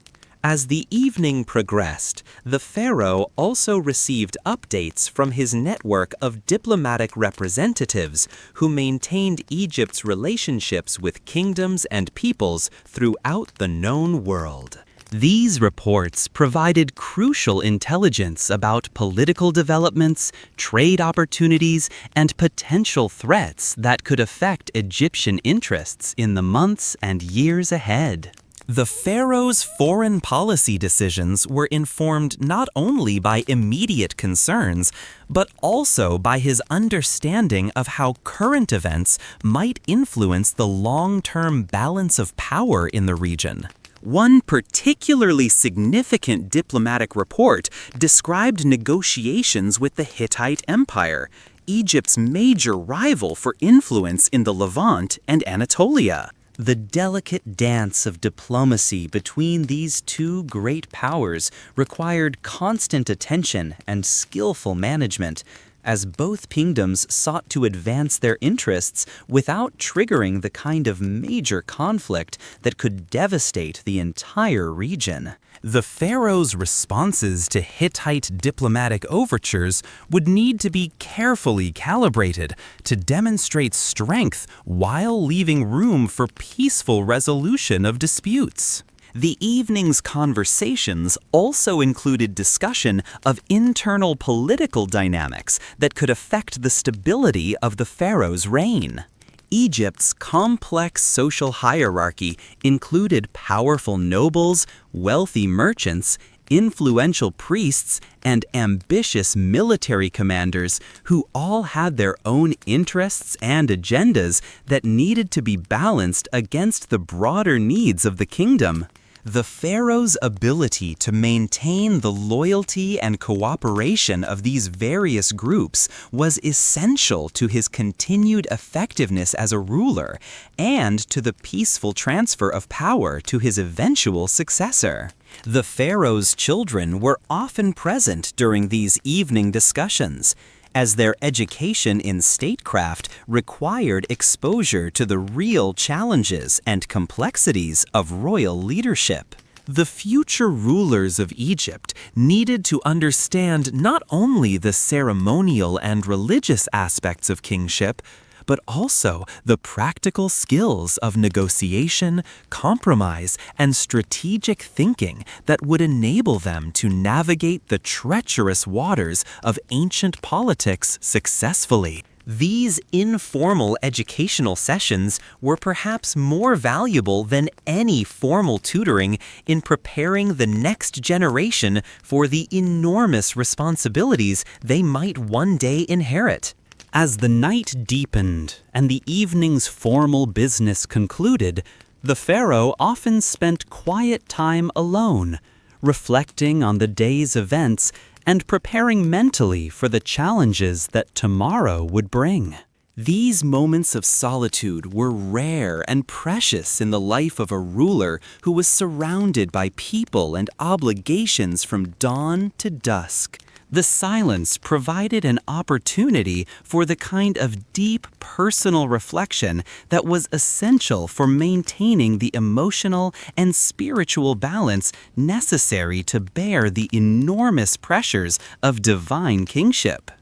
As the evening progressed, the pharaoh also received updates from his network of diplomatic representatives who maintained Egypt's relationships with kingdoms and peoples throughout the known world. These reports provided crucial intelligence about political developments, trade opportunities, and potential threats that could affect Egyptian interests in the months and years ahead. The pharaoh's foreign policy decisions were informed not only by immediate concerns, but also by his understanding of how current events might influence the long-term balance of power in the region. One particularly significant diplomatic report described negotiations with the Hittite Empire, Egypt's major rival for influence in the Levant and Anatolia. The delicate dance of diplomacy between these two great powers required constant attention and skillful management, as both kingdoms sought to advance their interests without triggering the kind of major conflict that could devastate the entire region. The pharaoh's responses to Hittite diplomatic overtures would need to be carefully calibrated to demonstrate strength while leaving room for peaceful resolution of disputes. The evening's conversations also included discussion of internal political dynamics that could affect the stability of the pharaoh's reign. Egypt's complex social hierarchy included powerful nobles, wealthy merchants, influential priests, and ambitious military commanders who all had their own interests and agendas that needed to be balanced against the broader needs of the kingdom. The pharaoh's ability to maintain the loyalty and cooperation of these various groups was essential to his continued effectiveness as a ruler and to the peaceful transfer of power to his eventual successor. The pharaoh's children were often present during these evening discussions, as their education in statecraft required exposure to the real challenges and complexities of royal leadership. The future rulers of Egypt needed to understand not only the ceremonial and religious aspects of kingship, but also the practical skills of negotiation, compromise, and strategic thinking that would enable them to navigate the treacherous waters of ancient politics successfully. These informal educational sessions were perhaps more valuable than any formal tutoring in preparing the next generation for the enormous responsibilities they might one day inherit. As the night deepened and the evening's formal business concluded, the pharaoh often spent quiet time alone, reflecting on the day's events and preparing mentally for the challenges that tomorrow would bring. These moments of solitude were rare and precious in the life of a ruler who was surrounded by people and obligations from dawn to dusk. The silence provided an opportunity for the kind of deep personal reflection that was essential for maintaining the emotional and spiritual balance necessary to bear the enormous pressures of divine kingship.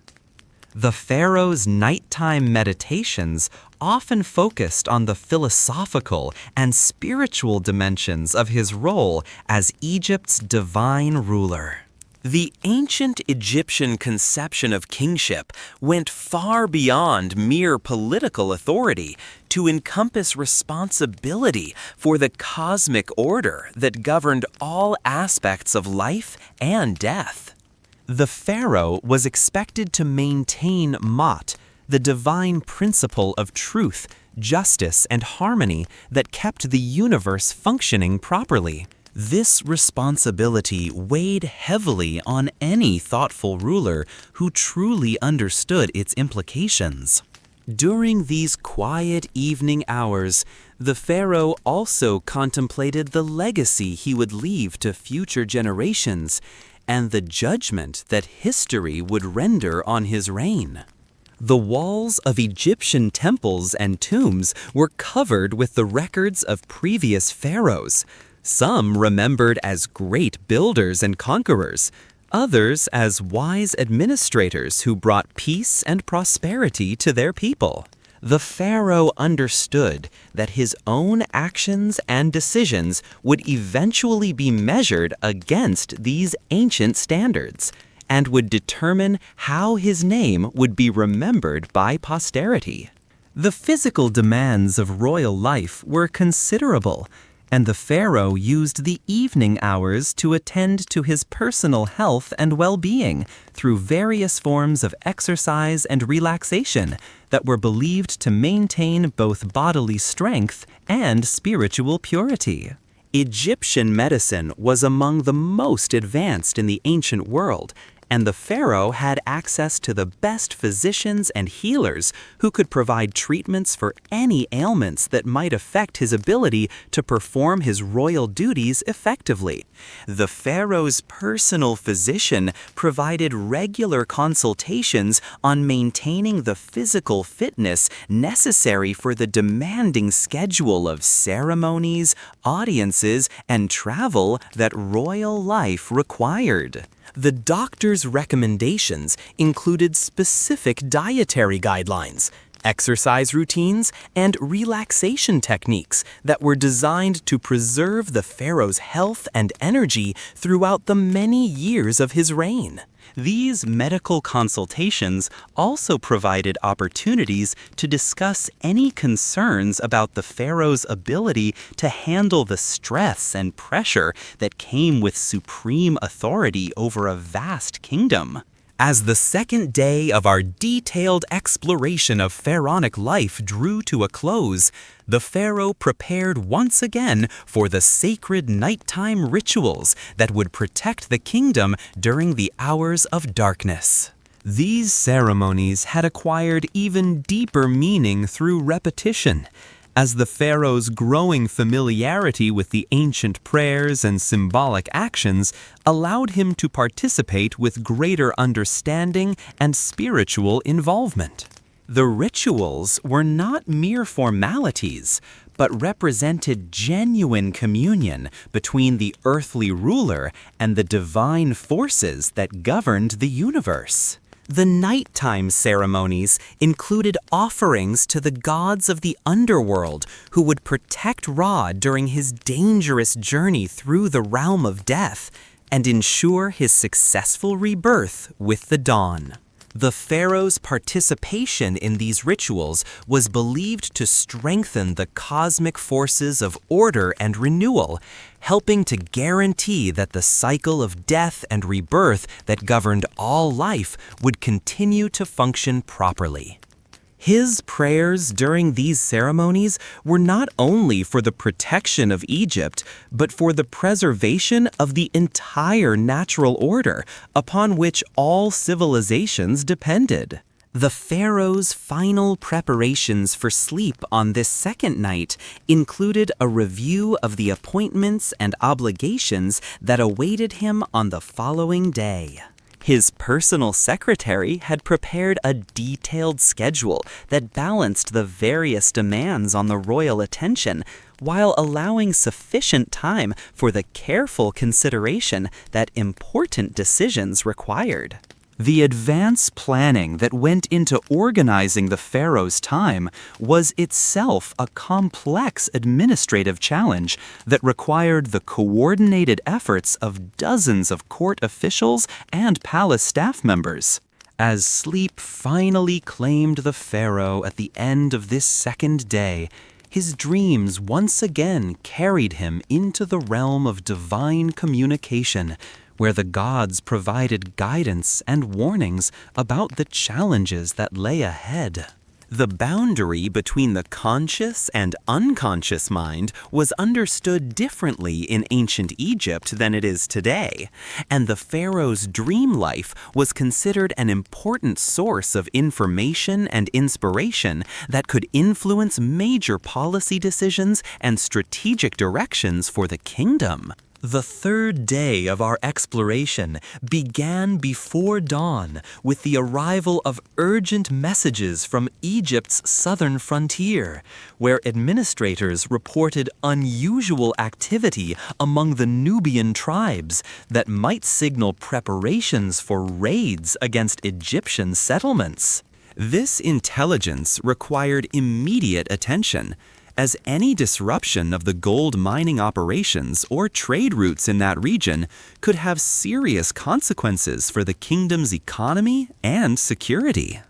The pharaoh's nighttime meditations often focused on the philosophical and spiritual dimensions of his role as Egypt's divine ruler. The ancient Egyptian conception of kingship went far beyond mere political authority to encompass responsibility for the cosmic order that governed all aspects of life and death. The pharaoh was expected to maintain Mot, the divine principle of truth, justice, and harmony that kept the universe functioning properly. This responsibility weighed heavily on any thoughtful ruler who truly understood its implications. During these quiet evening hours, the pharaoh also contemplated the legacy he would leave to future generations and the judgment that history would render on his reign. The walls of Egyptian temples and tombs were covered with the records of previous pharaohs, some remembered as great builders and conquerors, others as wise administrators who brought peace and prosperity to their people. The pharaoh understood that his own actions and decisions would eventually be measured against these ancient standards and would determine how his name would be remembered by posterity. The physical demands of royal life were considerable, and the pharaoh used the evening hours to attend to his personal health and well-being through various forms of exercise and relaxation that were believed to maintain both bodily strength and spiritual purity. Egyptian medicine was among the most advanced in the ancient world, and the pharaoh had access to the best physicians and healers who could provide treatments for any ailments that might affect his ability to perform his royal duties effectively. The pharaoh's personal physician provided regular consultations on maintaining the physical fitness necessary for the demanding schedule of ceremonies, audiences, and travel that royal life required. The doctor's recommendations included specific dietary guidelines, exercise routines, and relaxation techniques that were designed to preserve the pharaoh's health and energy throughout the many years of his reign. These medical consultations also provided opportunities to discuss any concerns about the pharaoh's ability to handle the stress and pressure that came with supreme authority over a vast kingdom. As the second day of our detailed exploration of pharaonic life drew to a close, the pharaoh prepared once again for the sacred nighttime rituals that would protect the kingdom during the hours of darkness. These ceremonies had acquired even deeper meaning through repetition, as the pharaoh's growing familiarity with the ancient prayers and symbolic actions allowed him to participate with greater understanding and spiritual involvement. The rituals were not mere formalities, but represented genuine communion between the earthly ruler and the divine forces that governed the universe. The nighttime ceremonies included offerings to the gods of the underworld who would protect Ra during his dangerous journey through the realm of death and ensure his successful rebirth with the dawn. The pharaoh's participation in these rituals was believed to strengthen the cosmic forces of order and renewal, helping to guarantee that the cycle of death and rebirth that governed all life would continue to function properly. His prayers during these ceremonies were not only for the protection of Egypt, but for the preservation of the entire natural order upon which all civilizations depended. The pharaoh's final preparations for sleep on this second night included a review of the appointments and obligations that awaited him on the following day. His personal secretary had prepared a detailed schedule that balanced the various demands on the royal attention while allowing sufficient time for the careful consideration that important decisions required. The advanced planning that went into organizing the pharaoh's time was itself a complex administrative challenge that required the coordinated efforts of dozens of court officials and palace staff members. As sleep finally claimed the pharaoh at the end of this second day, his dreams once again carried him into the realm of divine communication, where the gods provided guidance and warnings about the challenges that lay ahead. The boundary between the conscious and unconscious mind was understood differently in ancient Egypt than it is today, and the pharaoh's dream life was considered an important source of information and inspiration that could influence major policy decisions and strategic directions for the kingdom. The third day of our exploration began before dawn with the arrival of urgent messages from Egypt's southern frontier, where administrators reported unusual activity among the Nubian tribes that might signal preparations for raids against Egyptian settlements. This intelligence required immediate attention, as any disruption of the gold mining operations or trade routes in that region could have serious consequences for the kingdom's economy and security.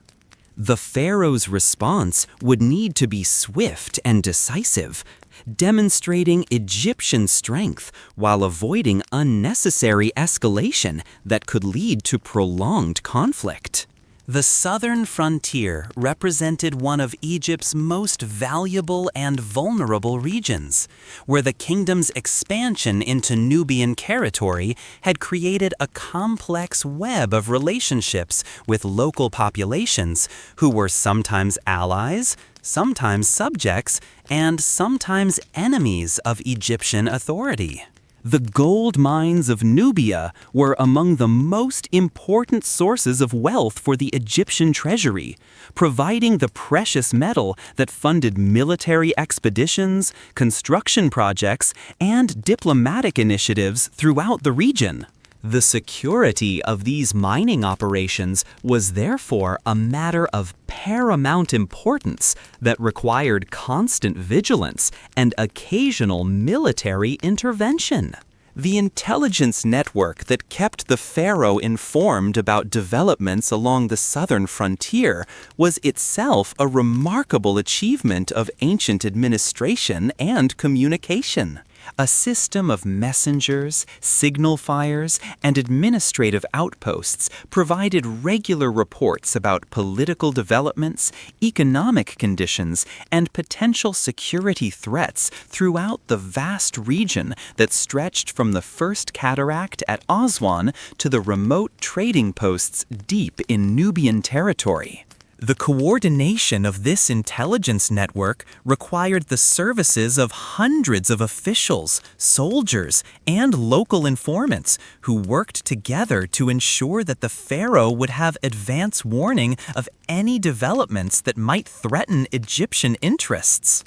The pharaoh's response would need to be swift and decisive, demonstrating Egyptian strength while avoiding unnecessary escalation that could lead to prolonged conflict. The southern frontier represented one of Egypt's most valuable and vulnerable regions, where the kingdom's expansion into Nubian territory had created a complex web of relationships with local populations who were sometimes allies, sometimes subjects, and sometimes enemies of Egyptian authority. The gold mines of Nubia were among the most important sources of wealth for the Egyptian treasury, providing the precious metal that funded military expeditions, construction projects, and diplomatic initiatives throughout the region. The security of these mining operations was therefore a matter of paramount importance that required constant vigilance and occasional military intervention. The intelligence network that kept the pharaoh informed about developments along the southern frontier was itself a remarkable achievement of ancient administration and communication. A system of messengers, signal fires, and administrative outposts provided regular reports about political developments, economic conditions, and potential security threats throughout the vast region that stretched from the First Cataract at Aswan to the remote trading posts deep in Nubian territory. The coordination of this intelligence network required the services of hundreds of officials, soldiers, and local informants who worked together to ensure that the pharaoh would have advance warning of any developments that might threaten Egyptian interests.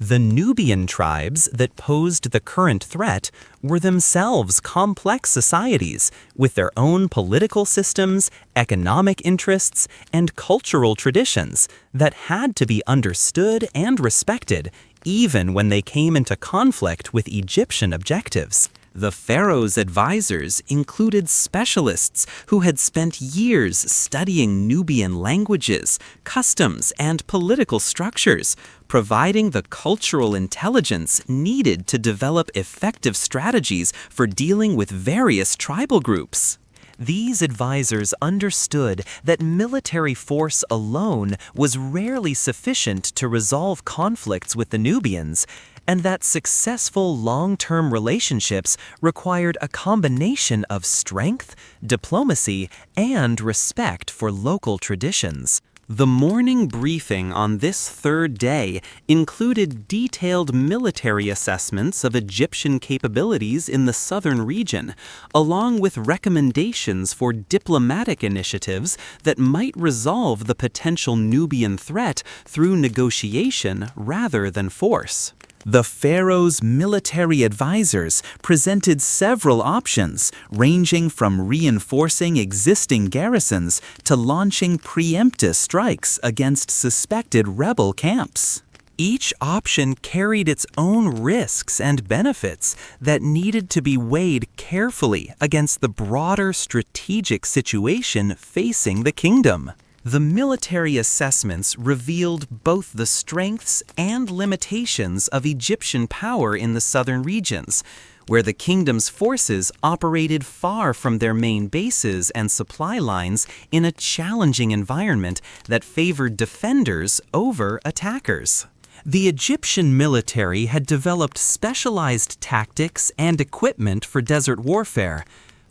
The Nubian tribes that posed the current threat were themselves complex societies with their own political systems, economic interests, and cultural traditions that had to be understood and respected even when they came into conflict with Egyptian objectives. The pharaoh's advisors included specialists who had spent years studying Nubian languages, customs, and political structures, providing the cultural intelligence needed to develop effective strategies for dealing with various tribal groups. These advisors understood that military force alone was rarely sufficient to resolve conflicts with the Nubians, and that successful long-term relationships required a combination of strength, diplomacy, and respect for local traditions. The morning briefing on this third day included detailed military assessments of Egyptian capabilities in the southern region, along with recommendations for diplomatic initiatives that might resolve the potential Nubian threat through negotiation rather than force. The pharaoh's military advisors presented several options, ranging from reinforcing existing garrisons to launching preemptive strikes against suspected rebel camps. Each option carried its own risks and benefits that needed to be weighed carefully against the broader strategic situation facing the kingdom. The military assessments revealed both the strengths and limitations of Egyptian power in the southern regions, where the kingdom's forces operated far from their main bases and supply lines in a challenging environment that favored defenders over attackers. The Egyptian military had developed specialized tactics and equipment for desert warfare,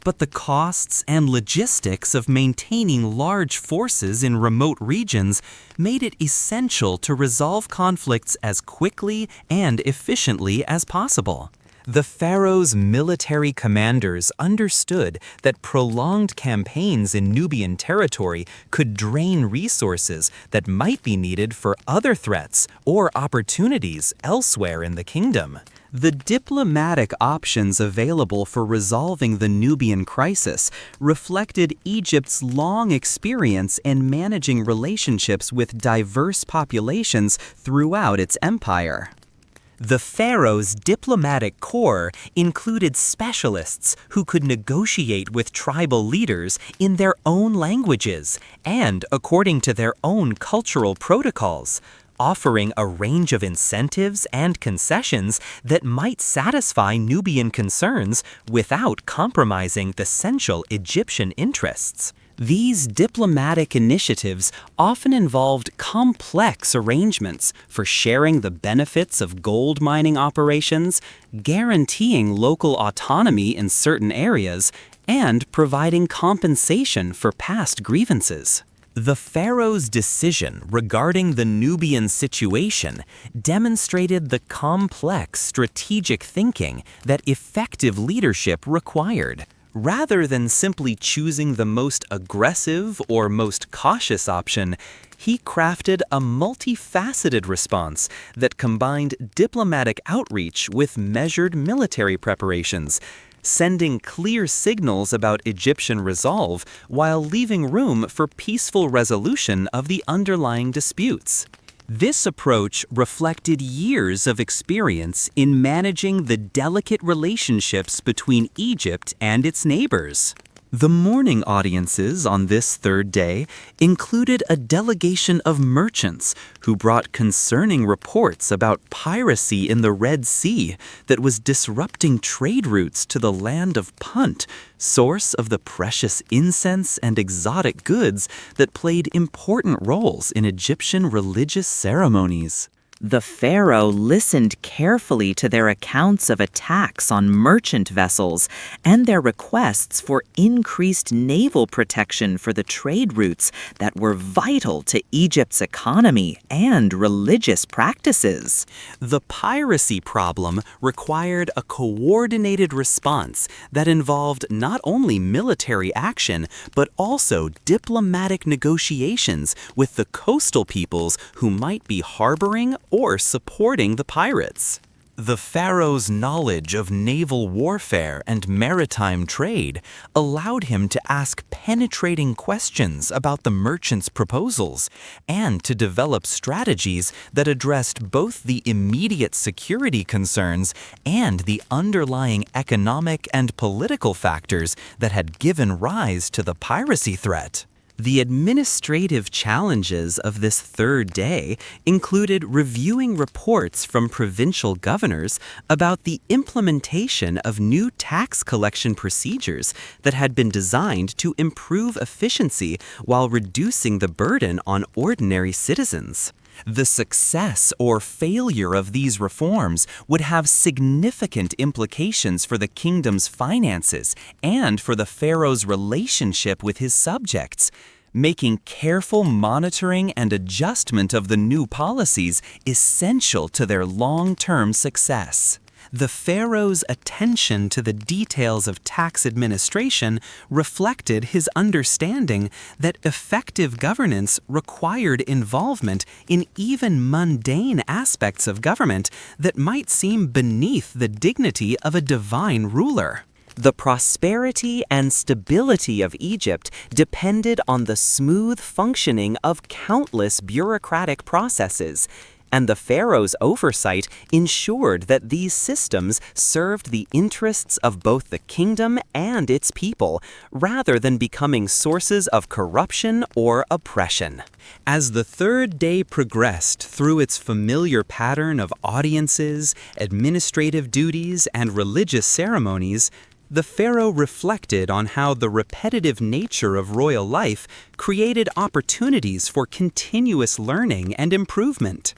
but the costs and logistics of maintaining large forces in remote regions made it essential to resolve conflicts as quickly and efficiently as possible. The pharaoh's military commanders understood that prolonged campaigns in Nubian territory could drain resources that might be needed for other threats or opportunities elsewhere in the kingdom. The diplomatic options available for resolving the Nubian crisis reflected Egypt's long experience in managing relationships with diverse populations throughout its empire. The pharaoh's diplomatic corps included specialists who could negotiate with tribal leaders in their own languages and according to their own cultural protocols, offering a range of incentives and concessions that might satisfy Nubian concerns without compromising the essential Egyptian interests. These diplomatic initiatives often involved complex arrangements for sharing the benefits of gold mining operations, guaranteeing local autonomy in certain areas, and providing compensation for past grievances. The pharaoh's decision regarding the Nubian situation demonstrated the complex strategic thinking that effective leadership required. Rather than simply choosing the most aggressive or most cautious option, he crafted a multifaceted response that combined diplomatic outreach with measured military preparations, sending clear signals about Egyptian resolve while leaving room for peaceful resolution of the underlying disputes. This approach reflected years of experience in managing the delicate relationships between Egypt and its neighbors. The morning audiences on this third day included a delegation of merchants who brought concerning reports about piracy in the Red Sea that was disrupting trade routes to the land of Punt, source of the precious incense and exotic goods that played important roles in Egyptian religious ceremonies. The pharaoh listened carefully to their accounts of attacks on merchant vessels and their requests for increased naval protection for the trade routes that were vital to Egypt's economy and religious practices. The piracy problem required a coordinated response that involved not only military action but also diplomatic negotiations with the coastal peoples who might be harboring or supporting the pirates. The pharaoh's knowledge of naval warfare and maritime trade allowed him to ask penetrating questions about the merchants' proposals and to develop strategies that addressed both the immediate security concerns and the underlying economic and political factors that had given rise to the piracy threat. The administrative challenges of this third day included reviewing reports from provincial governors about the implementation of new tax collection procedures that had been designed to improve efficiency while reducing the burden on ordinary citizens. The success or failure of these reforms would have significant implications for the kingdom's finances and for the pharaoh's relationship with his subjects. Making careful monitoring and adjustment of the new policies essential to their long-term success. The pharaoh's attention to the details of tax administration reflected his understanding that effective governance required involvement in even mundane aspects of government that might seem beneath the dignity of a divine ruler. The prosperity and stability of Egypt depended on the smooth functioning of countless bureaucratic processes, and the pharaoh's oversight ensured that these systems served the interests of both the kingdom and its people, rather than becoming sources of corruption or oppression. As the third day progressed through its familiar pattern of audiences, administrative duties, and religious ceremonies, the pharaoh reflected on how the repetitive nature of royal life created opportunities for continuous learning and improvement.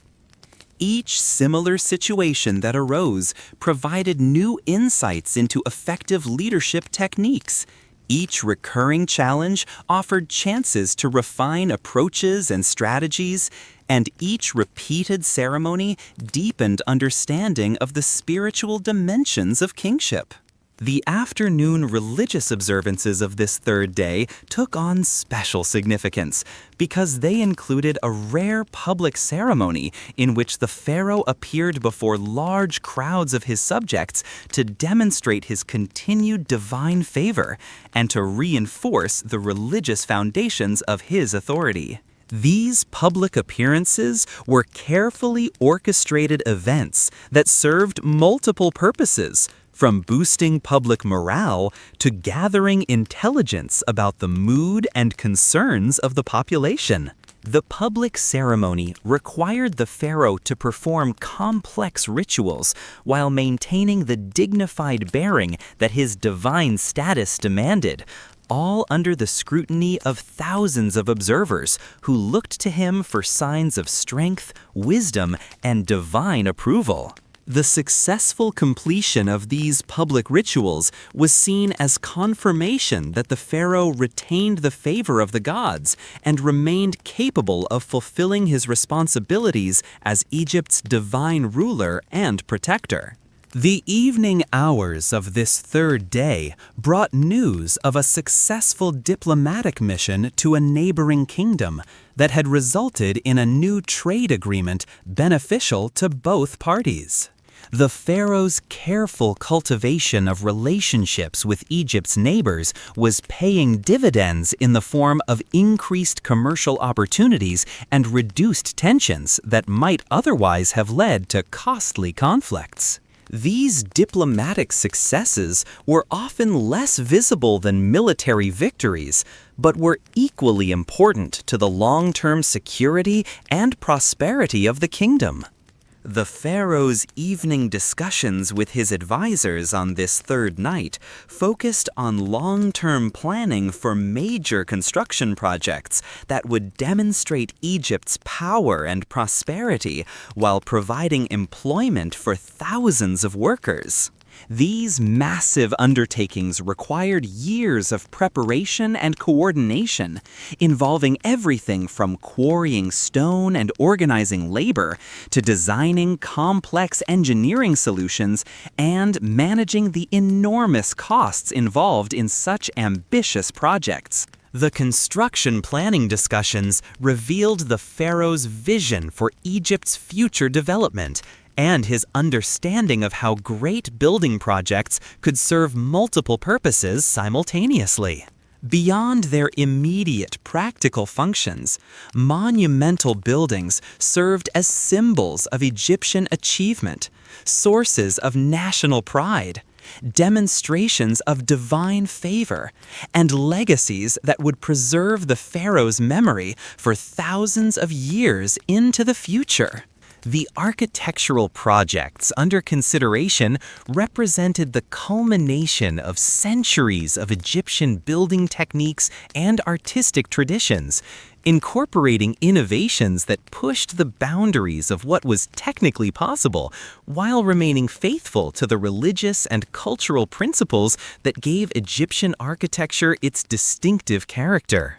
Each similar situation that arose provided new insights into effective leadership techniques. Each recurring challenge offered chances to refine approaches and strategies, and each repeated ceremony deepened understanding of the spiritual dimensions of kingship. The afternoon religious observances of this third day took on special significance because they included a rare public ceremony in which the pharaoh appeared before large crowds of his subjects to demonstrate his continued divine favor and to reinforce the religious foundations of his authority. These public appearances were carefully orchestrated events that served multiple purposes, from boosting public morale to gathering intelligence about the mood and concerns of the population. The public ceremony required the pharaoh to perform complex rituals while maintaining the dignified bearing that his divine status demanded, all under the scrutiny of thousands of observers who looked to him for signs of strength, wisdom, and divine approval. The successful completion of these public rituals was seen as confirmation that the pharaoh retained the favor of the gods and remained capable of fulfilling his responsibilities as Egypt's divine ruler and protector. The evening hours of this third day brought news of a successful diplomatic mission to a neighboring kingdom that had resulted in a new trade agreement beneficial to both parties. The pharaoh's careful cultivation of relationships with Egypt's neighbors was paying dividends in the form of increased commercial opportunities and reduced tensions that might otherwise have led to costly conflicts. These diplomatic successes were often less visible than military victories, but were equally important to the long-term security and prosperity of the kingdom. The pharaoh's evening discussions with his advisors on this third night focused on long-term planning for major construction projects that would demonstrate Egypt's power and prosperity while providing employment for thousands of workers. These massive undertakings required years of preparation and coordination, involving everything from quarrying stone and organizing labor to designing complex engineering solutions and managing the enormous costs involved in such ambitious projects. The construction planning discussions revealed the pharaoh's vision for Egypt's future development and his understanding of how great building projects could serve multiple purposes simultaneously. Beyond their immediate practical functions, monumental buildings served as symbols of Egyptian achievement, sources of national pride, demonstrations of divine favor, and legacies that would preserve the pharaoh's memory for thousands of years into the future. The architectural projects under consideration represented the culmination of centuries of Egyptian building techniques and artistic traditions, incorporating innovations that pushed the boundaries of what was technically possible while remaining faithful to the religious and cultural principles that gave Egyptian architecture its distinctive character.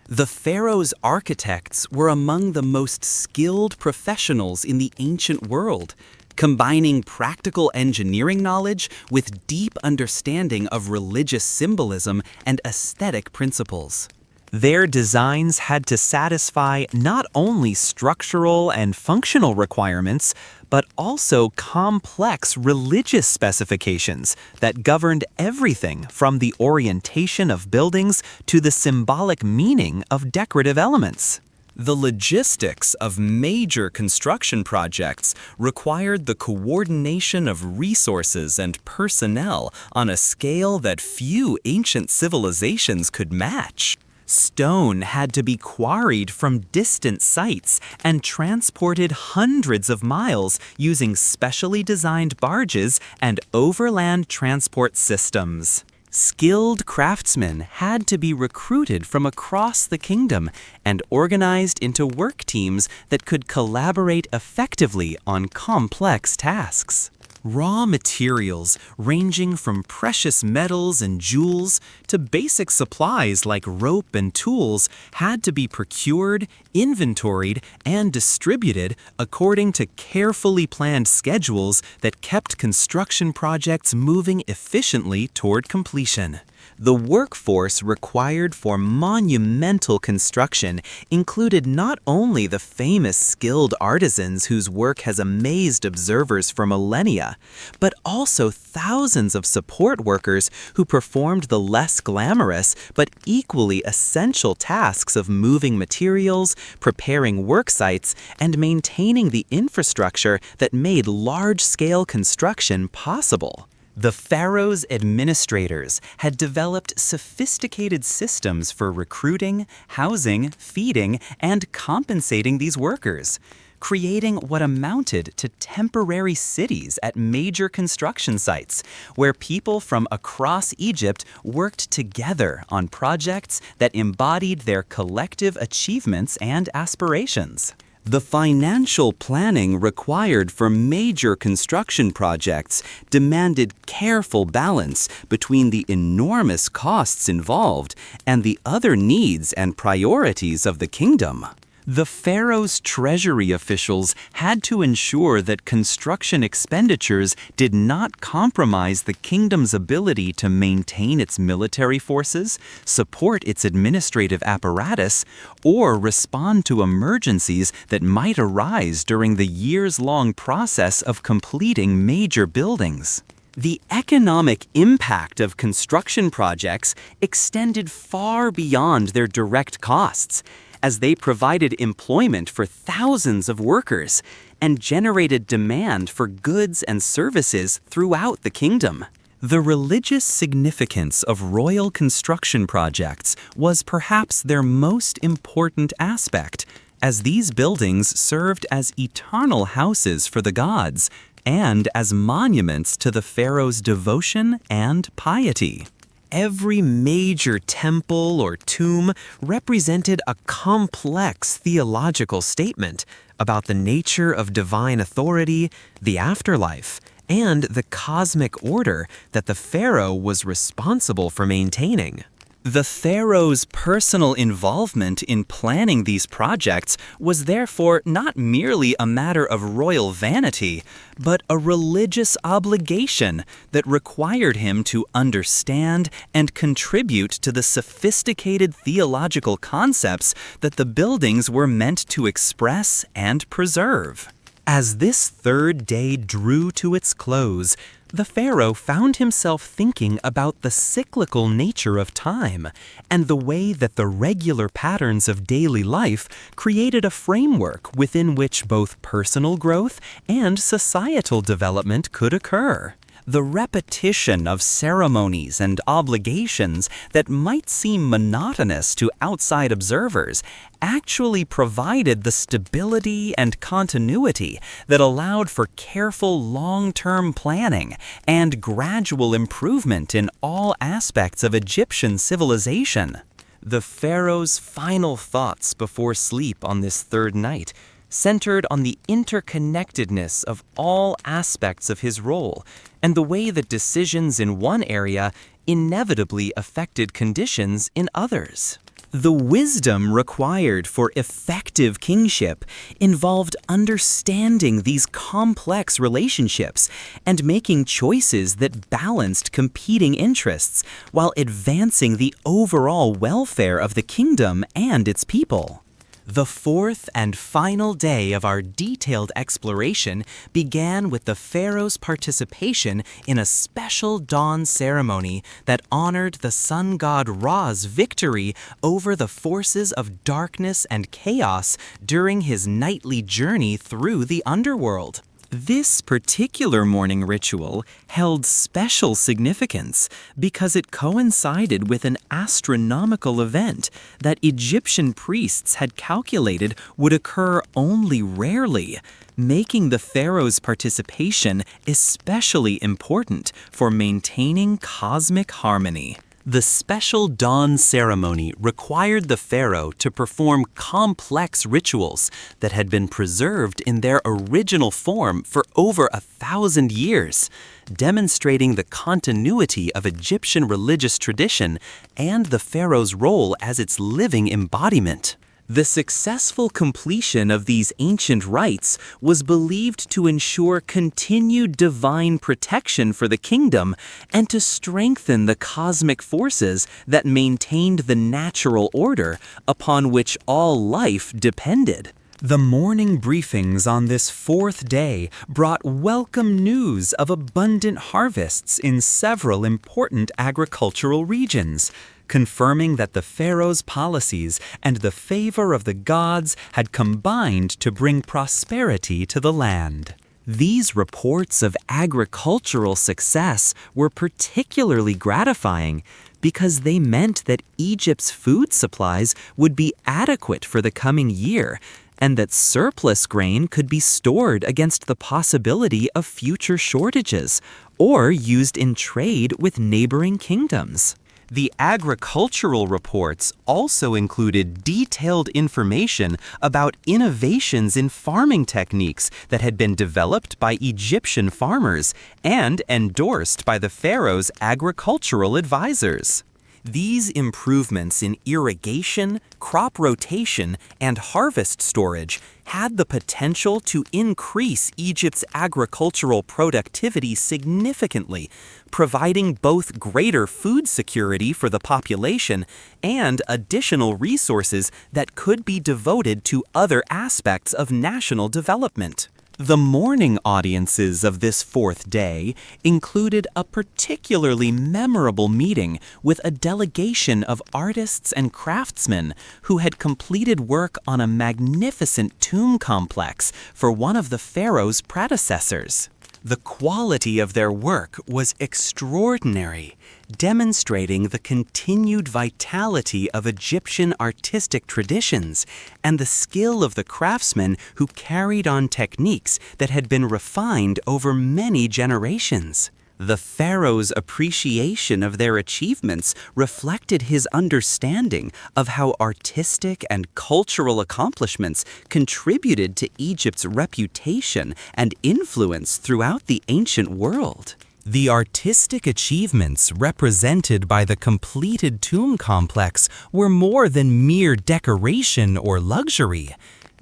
The pharaoh's architects were among the most skilled professionals in the ancient world, combining practical engineering knowledge with deep understanding of religious symbolism and aesthetic principles. Their designs had to satisfy not only structural and functional requirements, but also complex religious specifications that governed everything from the orientation of buildings to the symbolic meaning of decorative elements. The logistics of major construction projects required the coordination of resources and personnel on a scale that few ancient civilizations could match. Stone had to be quarried from distant sites and transported hundreds of miles using specially designed barges and overland transport systems. Skilled craftsmen had to be recruited from across the kingdom and organized into work teams that could collaborate effectively on complex tasks. Raw materials ranging from precious metals and jewels to basic supplies like rope and tools had to be procured, inventoried, and distributed according to carefully planned schedules that kept construction projects moving efficiently toward completion. The workforce required for monumental construction included not only the famous skilled artisans whose work has amazed observers for millennia, but also thousands of support workers who performed the less glamorous but equally essential tasks of moving materials, preparing work sites, and maintaining the infrastructure that made large-scale construction possible. The pharaoh's administrators had developed sophisticated systems for recruiting, housing, feeding, and compensating these workers, creating what amounted to temporary cities at major construction sites, where people from across Egypt worked together on projects that embodied their collective achievements and aspirations. The financial planning required for major construction projects demanded careful balance between the enormous costs involved and the other needs and priorities of the kingdom. The pharaoh's treasury officials had to ensure that construction expenditures did not compromise the kingdom's ability to maintain its military forces, support its administrative apparatus, or respond to emergencies that might arise during the years-long process of completing major buildings. The economic impact of construction projects extended far beyond their direct costs, as they provided employment for thousands of workers and generated demand for goods and services throughout the kingdom. The religious significance of royal construction projects was perhaps their most important aspect, as these buildings served as eternal houses for the gods and as monuments to the pharaoh's devotion and piety. Every major temple or tomb represented a complex theological statement about the nature of divine authority, the afterlife, and the cosmic order that the pharaoh was responsible for maintaining. The pharaoh's personal involvement in planning these projects was therefore not merely a matter of royal vanity, but a religious obligation that required him to understand and contribute to the sophisticated theological concepts that the buildings were meant to express and preserve. As this third day drew to its close, the pharaoh found himself thinking about the cyclical nature of time and the way that the regular patterns of daily life created a framework within which both personal growth and societal development could occur. The repetition of ceremonies and obligations that might seem monotonous to outside observers actually provided the stability and continuity that allowed for careful long-term planning and gradual improvement in all aspects of Egyptian civilization. The pharaoh's final thoughts before sleep on this third night centered on the interconnectedness of all aspects of his role and the way that decisions in one area inevitably affected conditions in others. The wisdom required for effective kingship involved understanding these complex relationships and making choices that balanced competing interests while advancing the overall welfare of the kingdom and its people. The fourth and final day of our detailed exploration began with the pharaoh's participation in a special dawn ceremony that honored the sun god Ra's victory over the forces of darkness and chaos during his nightly journey through the underworld. This particular morning ritual held special significance because it coincided with an astronomical event that Egyptian priests had calculated would occur only rarely, making the pharaoh's participation especially important for maintaining cosmic harmony. The special dawn ceremony required the pharaoh to perform complex rituals that had been preserved in their original form for over 1,000 years, demonstrating the continuity of Egyptian religious tradition and the pharaoh's role as its living embodiment. The successful completion of these ancient rites was believed to ensure continued divine protection for the kingdom and to strengthen the cosmic forces that maintained the natural order upon which all life depended. The morning briefings on this fourth day brought welcome news of abundant harvests in several important agricultural regions, confirming that the pharaoh's policies and the favor of the gods had combined to bring prosperity to the land. These reports of agricultural success were particularly gratifying because they meant that Egypt's food supplies would be adequate for the coming year and that surplus grain could be stored against the possibility of future shortages or used in trade with neighboring kingdoms. The agricultural reports also included detailed information about innovations in farming techniques that had been developed by Egyptian farmers and endorsed by the pharaoh's agricultural advisors. These improvements in irrigation, crop rotation, and harvest storage had the potential to increase Egypt's agricultural productivity significantly, providing both greater food security for the population and additional resources that could be devoted to other aspects of national development. The morning audiences of this fourth day included a particularly memorable meeting with a delegation of artists and craftsmen who had completed work on a magnificent tomb complex for one of the pharaoh's predecessors. The quality of their work was extraordinary, demonstrating the continued vitality of Egyptian artistic traditions and the skill of the craftsmen who carried on techniques that had been refined over many generations. The pharaoh's appreciation of their achievements reflected his understanding of how artistic and cultural accomplishments contributed to Egypt's reputation and influence throughout the ancient world. The artistic achievements represented by the completed tomb complex were more than mere decoration or luxury.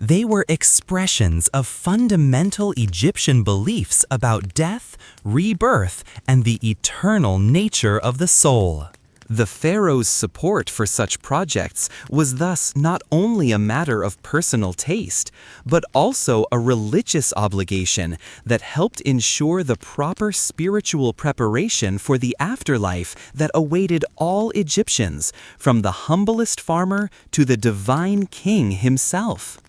They were expressions of fundamental Egyptian beliefs about death, rebirth, and the eternal nature of the soul. The pharaoh's support for such projects was thus not only a matter of personal taste, but also a religious obligation that helped ensure the proper spiritual preparation for the afterlife that awaited all Egyptians, from the humblest farmer to the divine king himself.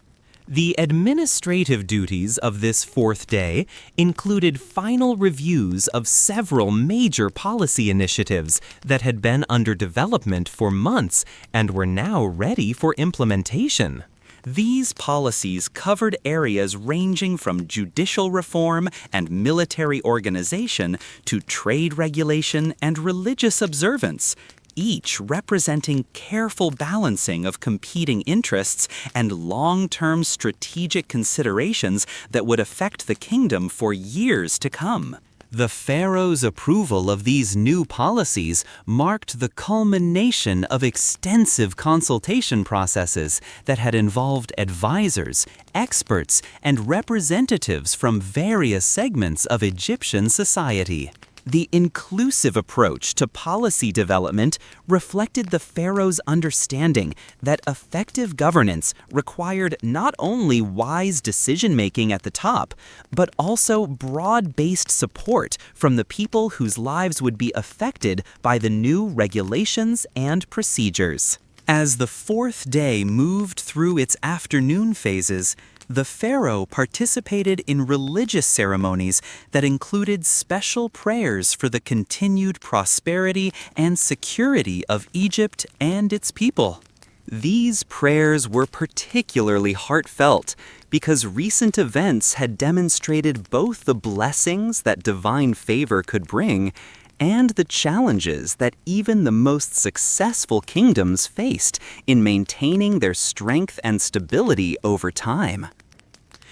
The administrative duties of this fourth day included final reviews of several major policy initiatives that had been under development for months and were now ready for implementation. These policies covered areas ranging from judicial reform and military organization to trade regulation and religious observance, each representing careful balancing of competing interests and long-term strategic considerations that would affect the kingdom for years to come. The pharaoh's approval of these new policies marked the culmination of extensive consultation processes that had involved advisors, experts, and representatives from various segments of Egyptian society. The inclusive approach to policy development reflected the pharaoh's understanding that effective governance required not only wise decision-making at the top, but also broad-based support from the people whose lives would be affected by the new regulations and procedures. As the fourth day moved through its afternoon phases, the pharaoh participated in religious ceremonies that included special prayers for the continued prosperity and security of Egypt and its people. These prayers were particularly heartfelt because recent events had demonstrated both the blessings that divine favor could bring and the challenges that even the most successful kingdoms faced in maintaining their strength and stability over time.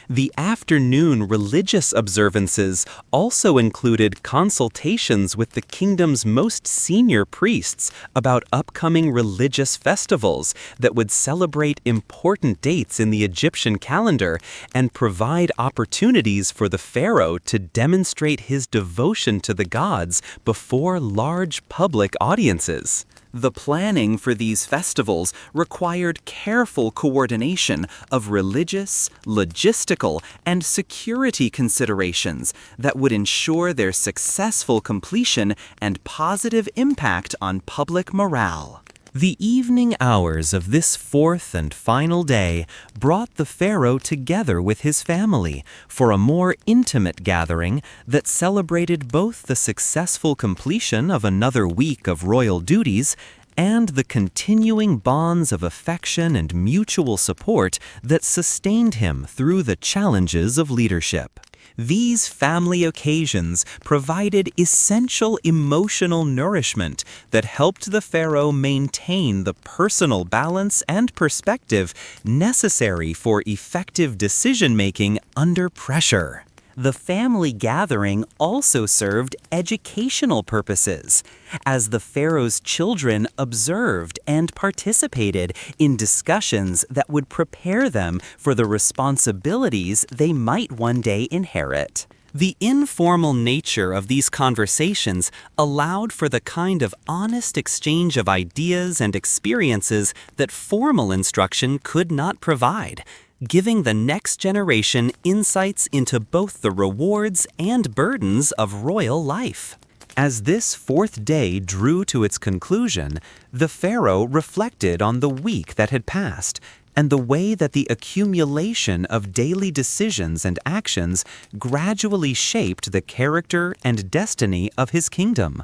The afternoon religious observances also included consultations with the kingdom's most senior priests about upcoming religious festivals that would celebrate important dates in the Egyptian calendar and provide opportunities for the pharaoh to demonstrate his devotion to the gods before large public audiences. The planning for these festivals required careful coordination of religious, logistical, and security considerations that would ensure their successful completion and positive impact on public morale. The evening hours of this fourth and final day brought the pharaoh together with his family for a more intimate gathering that celebrated both the successful completion of another week of royal duties and the continuing bonds of affection and mutual support that sustained him through the challenges of leadership. These family occasions provided essential emotional nourishment that helped the pharaoh maintain the personal balance and perspective necessary for effective decision-making under pressure. The family gathering also served educational purposes, as the pharaoh's children observed and participated in discussions that would prepare them for the responsibilities they might one day inherit. The informal nature of these conversations allowed for the kind of honest exchange of ideas and experiences that formal instruction could not provide, giving the next generation insights into both the rewards and burdens of royal life. As this fourth day drew to its conclusion, the pharaoh reflected on the week that had passed and the way that the accumulation of daily decisions and actions gradually shaped the character and destiny of his kingdom.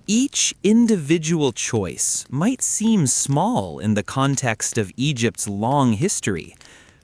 Each individual choice might seem small in the context of Egypt's long history,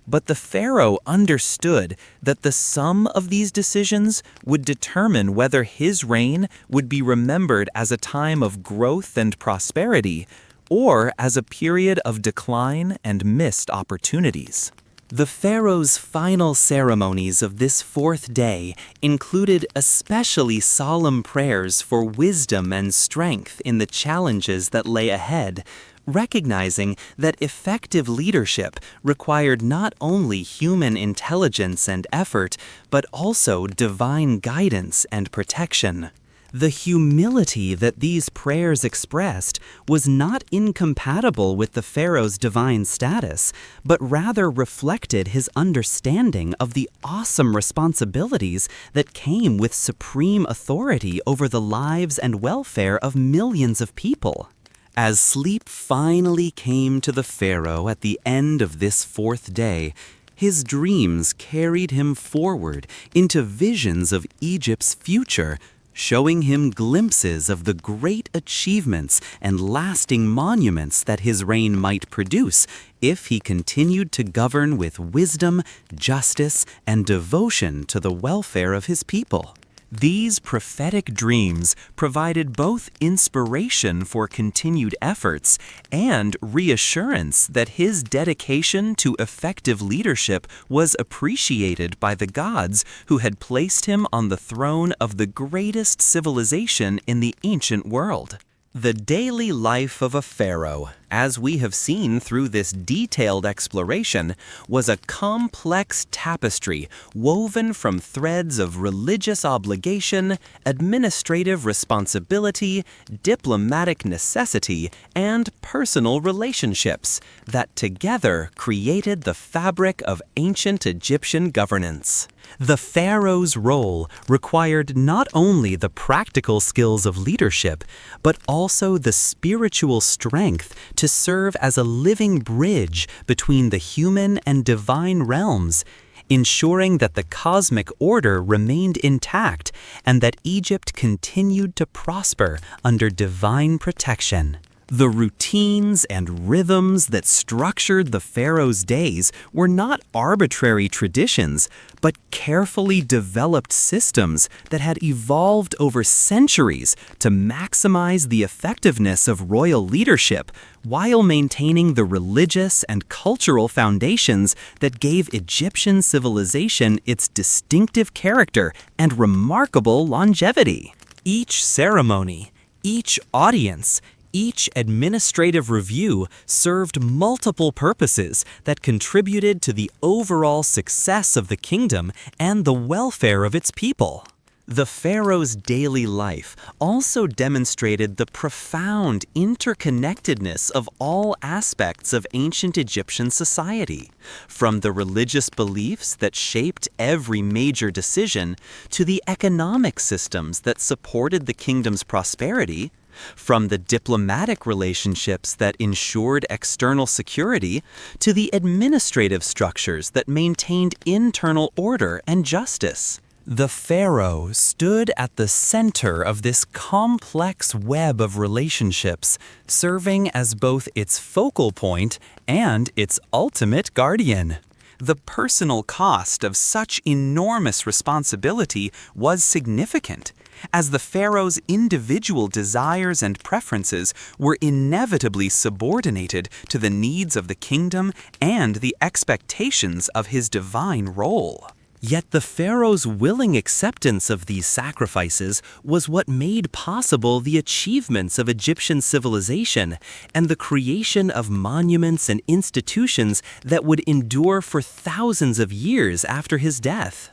but the pharaoh understood that the sum of these decisions would determine whether his reign would be remembered as a time of growth and prosperity or as a period of decline and missed opportunities. The pharaoh's final ceremonies of this fourth day included especially solemn prayers for wisdom and strength in the challenges that lay ahead, recognizing that effective leadership required not only human intelligence and effort, but also divine guidance and protection. The humility that these prayers expressed was not incompatible with the pharaoh's divine status, but rather reflected his understanding of the awesome responsibilities that came with supreme authority over the lives and welfare of millions of people. As sleep finally came to the pharaoh at the end of this fourth day, his dreams carried him forward into visions of Egypt's future, showing him glimpses of the great achievements and lasting monuments that his reign might produce if he continued to govern with wisdom, justice, and devotion to the welfare of his people. These prophetic dreams provided both inspiration for continued efforts and reassurance that his dedication to effective leadership was appreciated by the gods who had placed him on the throne of the greatest civilization in the ancient world. The daily life of a pharaoh, as we have seen through this detailed exploration, was a complex tapestry woven from threads of religious obligation, administrative responsibility, diplomatic necessity, and personal relationships that together created the fabric of ancient Egyptian governance. The pharaoh's role required not only the practical skills of leadership, but also the spiritual strength to serve as a living bridge between the human and divine realms, ensuring that the cosmic order remained intact and that Egypt continued to prosper under divine protection. The routines and rhythms that structured the pharaoh's days were not arbitrary traditions, but carefully developed systems that had evolved over centuries to maximize the effectiveness of royal leadership while maintaining the religious and cultural foundations that gave Egyptian civilization its distinctive character and remarkable longevity. Each ceremony, each audience, each administrative review served multiple purposes that contributed to the overall success of the kingdom and the welfare of its people. The pharaoh's daily life also demonstrated the profound interconnectedness of all aspects of ancient Egyptian society, from the religious beliefs that shaped every major decision to the economic systems that supported the kingdom's prosperity, from the diplomatic relationships that ensured external security to the administrative structures that maintained internal order and justice. The pharaoh stood at the center of this complex web of relationships, serving as both its focal point and its ultimate guardian. The personal cost of such enormous responsibility was significant, as the pharaoh's individual desires and preferences were inevitably subordinated to the needs of the kingdom and the expectations of his divine role. Yet the pharaoh's willing acceptance of these sacrifices was what made possible the achievements of Egyptian civilization and the creation of monuments and institutions that would endure for thousands of years after his death.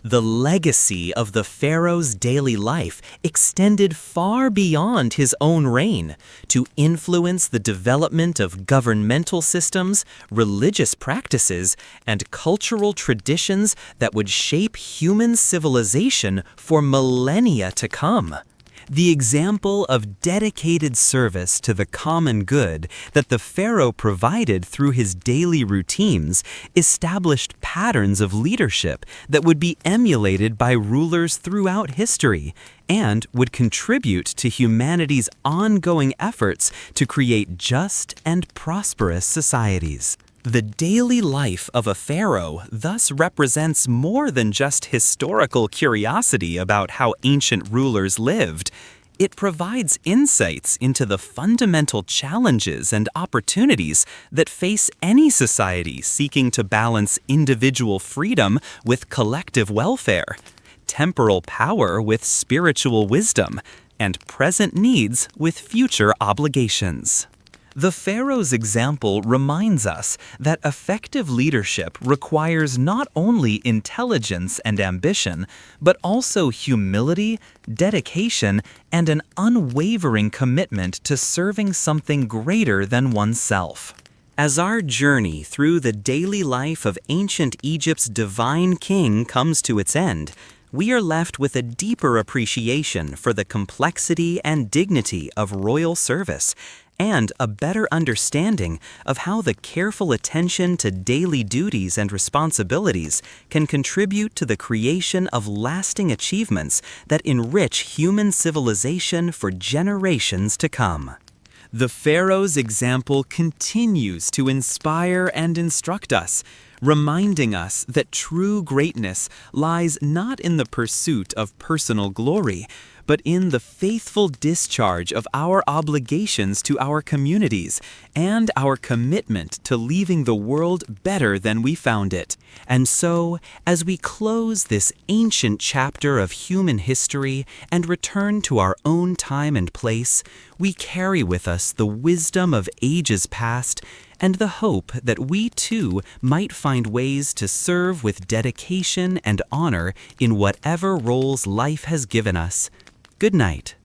The legacy of the pharaoh's daily life extended far beyond his own reign to influence the development of governmental systems, religious practices, and cultural traditions that would shape human civilization for millennia to come. The example of dedicated service to the common good that the pharaoh provided through his daily routines established patterns of leadership that would be emulated by rulers throughout history and would contribute to humanity's ongoing efforts to create just and prosperous societies. The daily life of a pharaoh thus represents more than just historical curiosity about how ancient rulers lived. It provides insights into the fundamental challenges and opportunities that face any society seeking to balance individual freedom with collective welfare, temporal power with spiritual wisdom, and present needs with future obligations. The Pharaoh's example reminds us that effective leadership requires not only intelligence and ambition, but also humility, dedication, and an unwavering commitment to serving something greater than oneself. As our journey through the daily life of ancient Egypt's divine king comes to its end, we are left with a deeper appreciation for the complexity and dignity of royal service, and a better understanding of how the careful attention to daily duties and responsibilities can contribute to the creation of lasting achievements that enrich human civilization for generations to come. The Pharaoh's example continues to inspire and instruct us, reminding us that true greatness lies not in the pursuit of personal glory, but in the faithful discharge of our obligations to our communities and our commitment to leaving the world better than we found it. And so, as we close this ancient chapter of human history and return to our own time and place, we carry with us the wisdom of ages past and the hope that we too might find ways to serve with dedication and honor in whatever roles life has given us. Good night.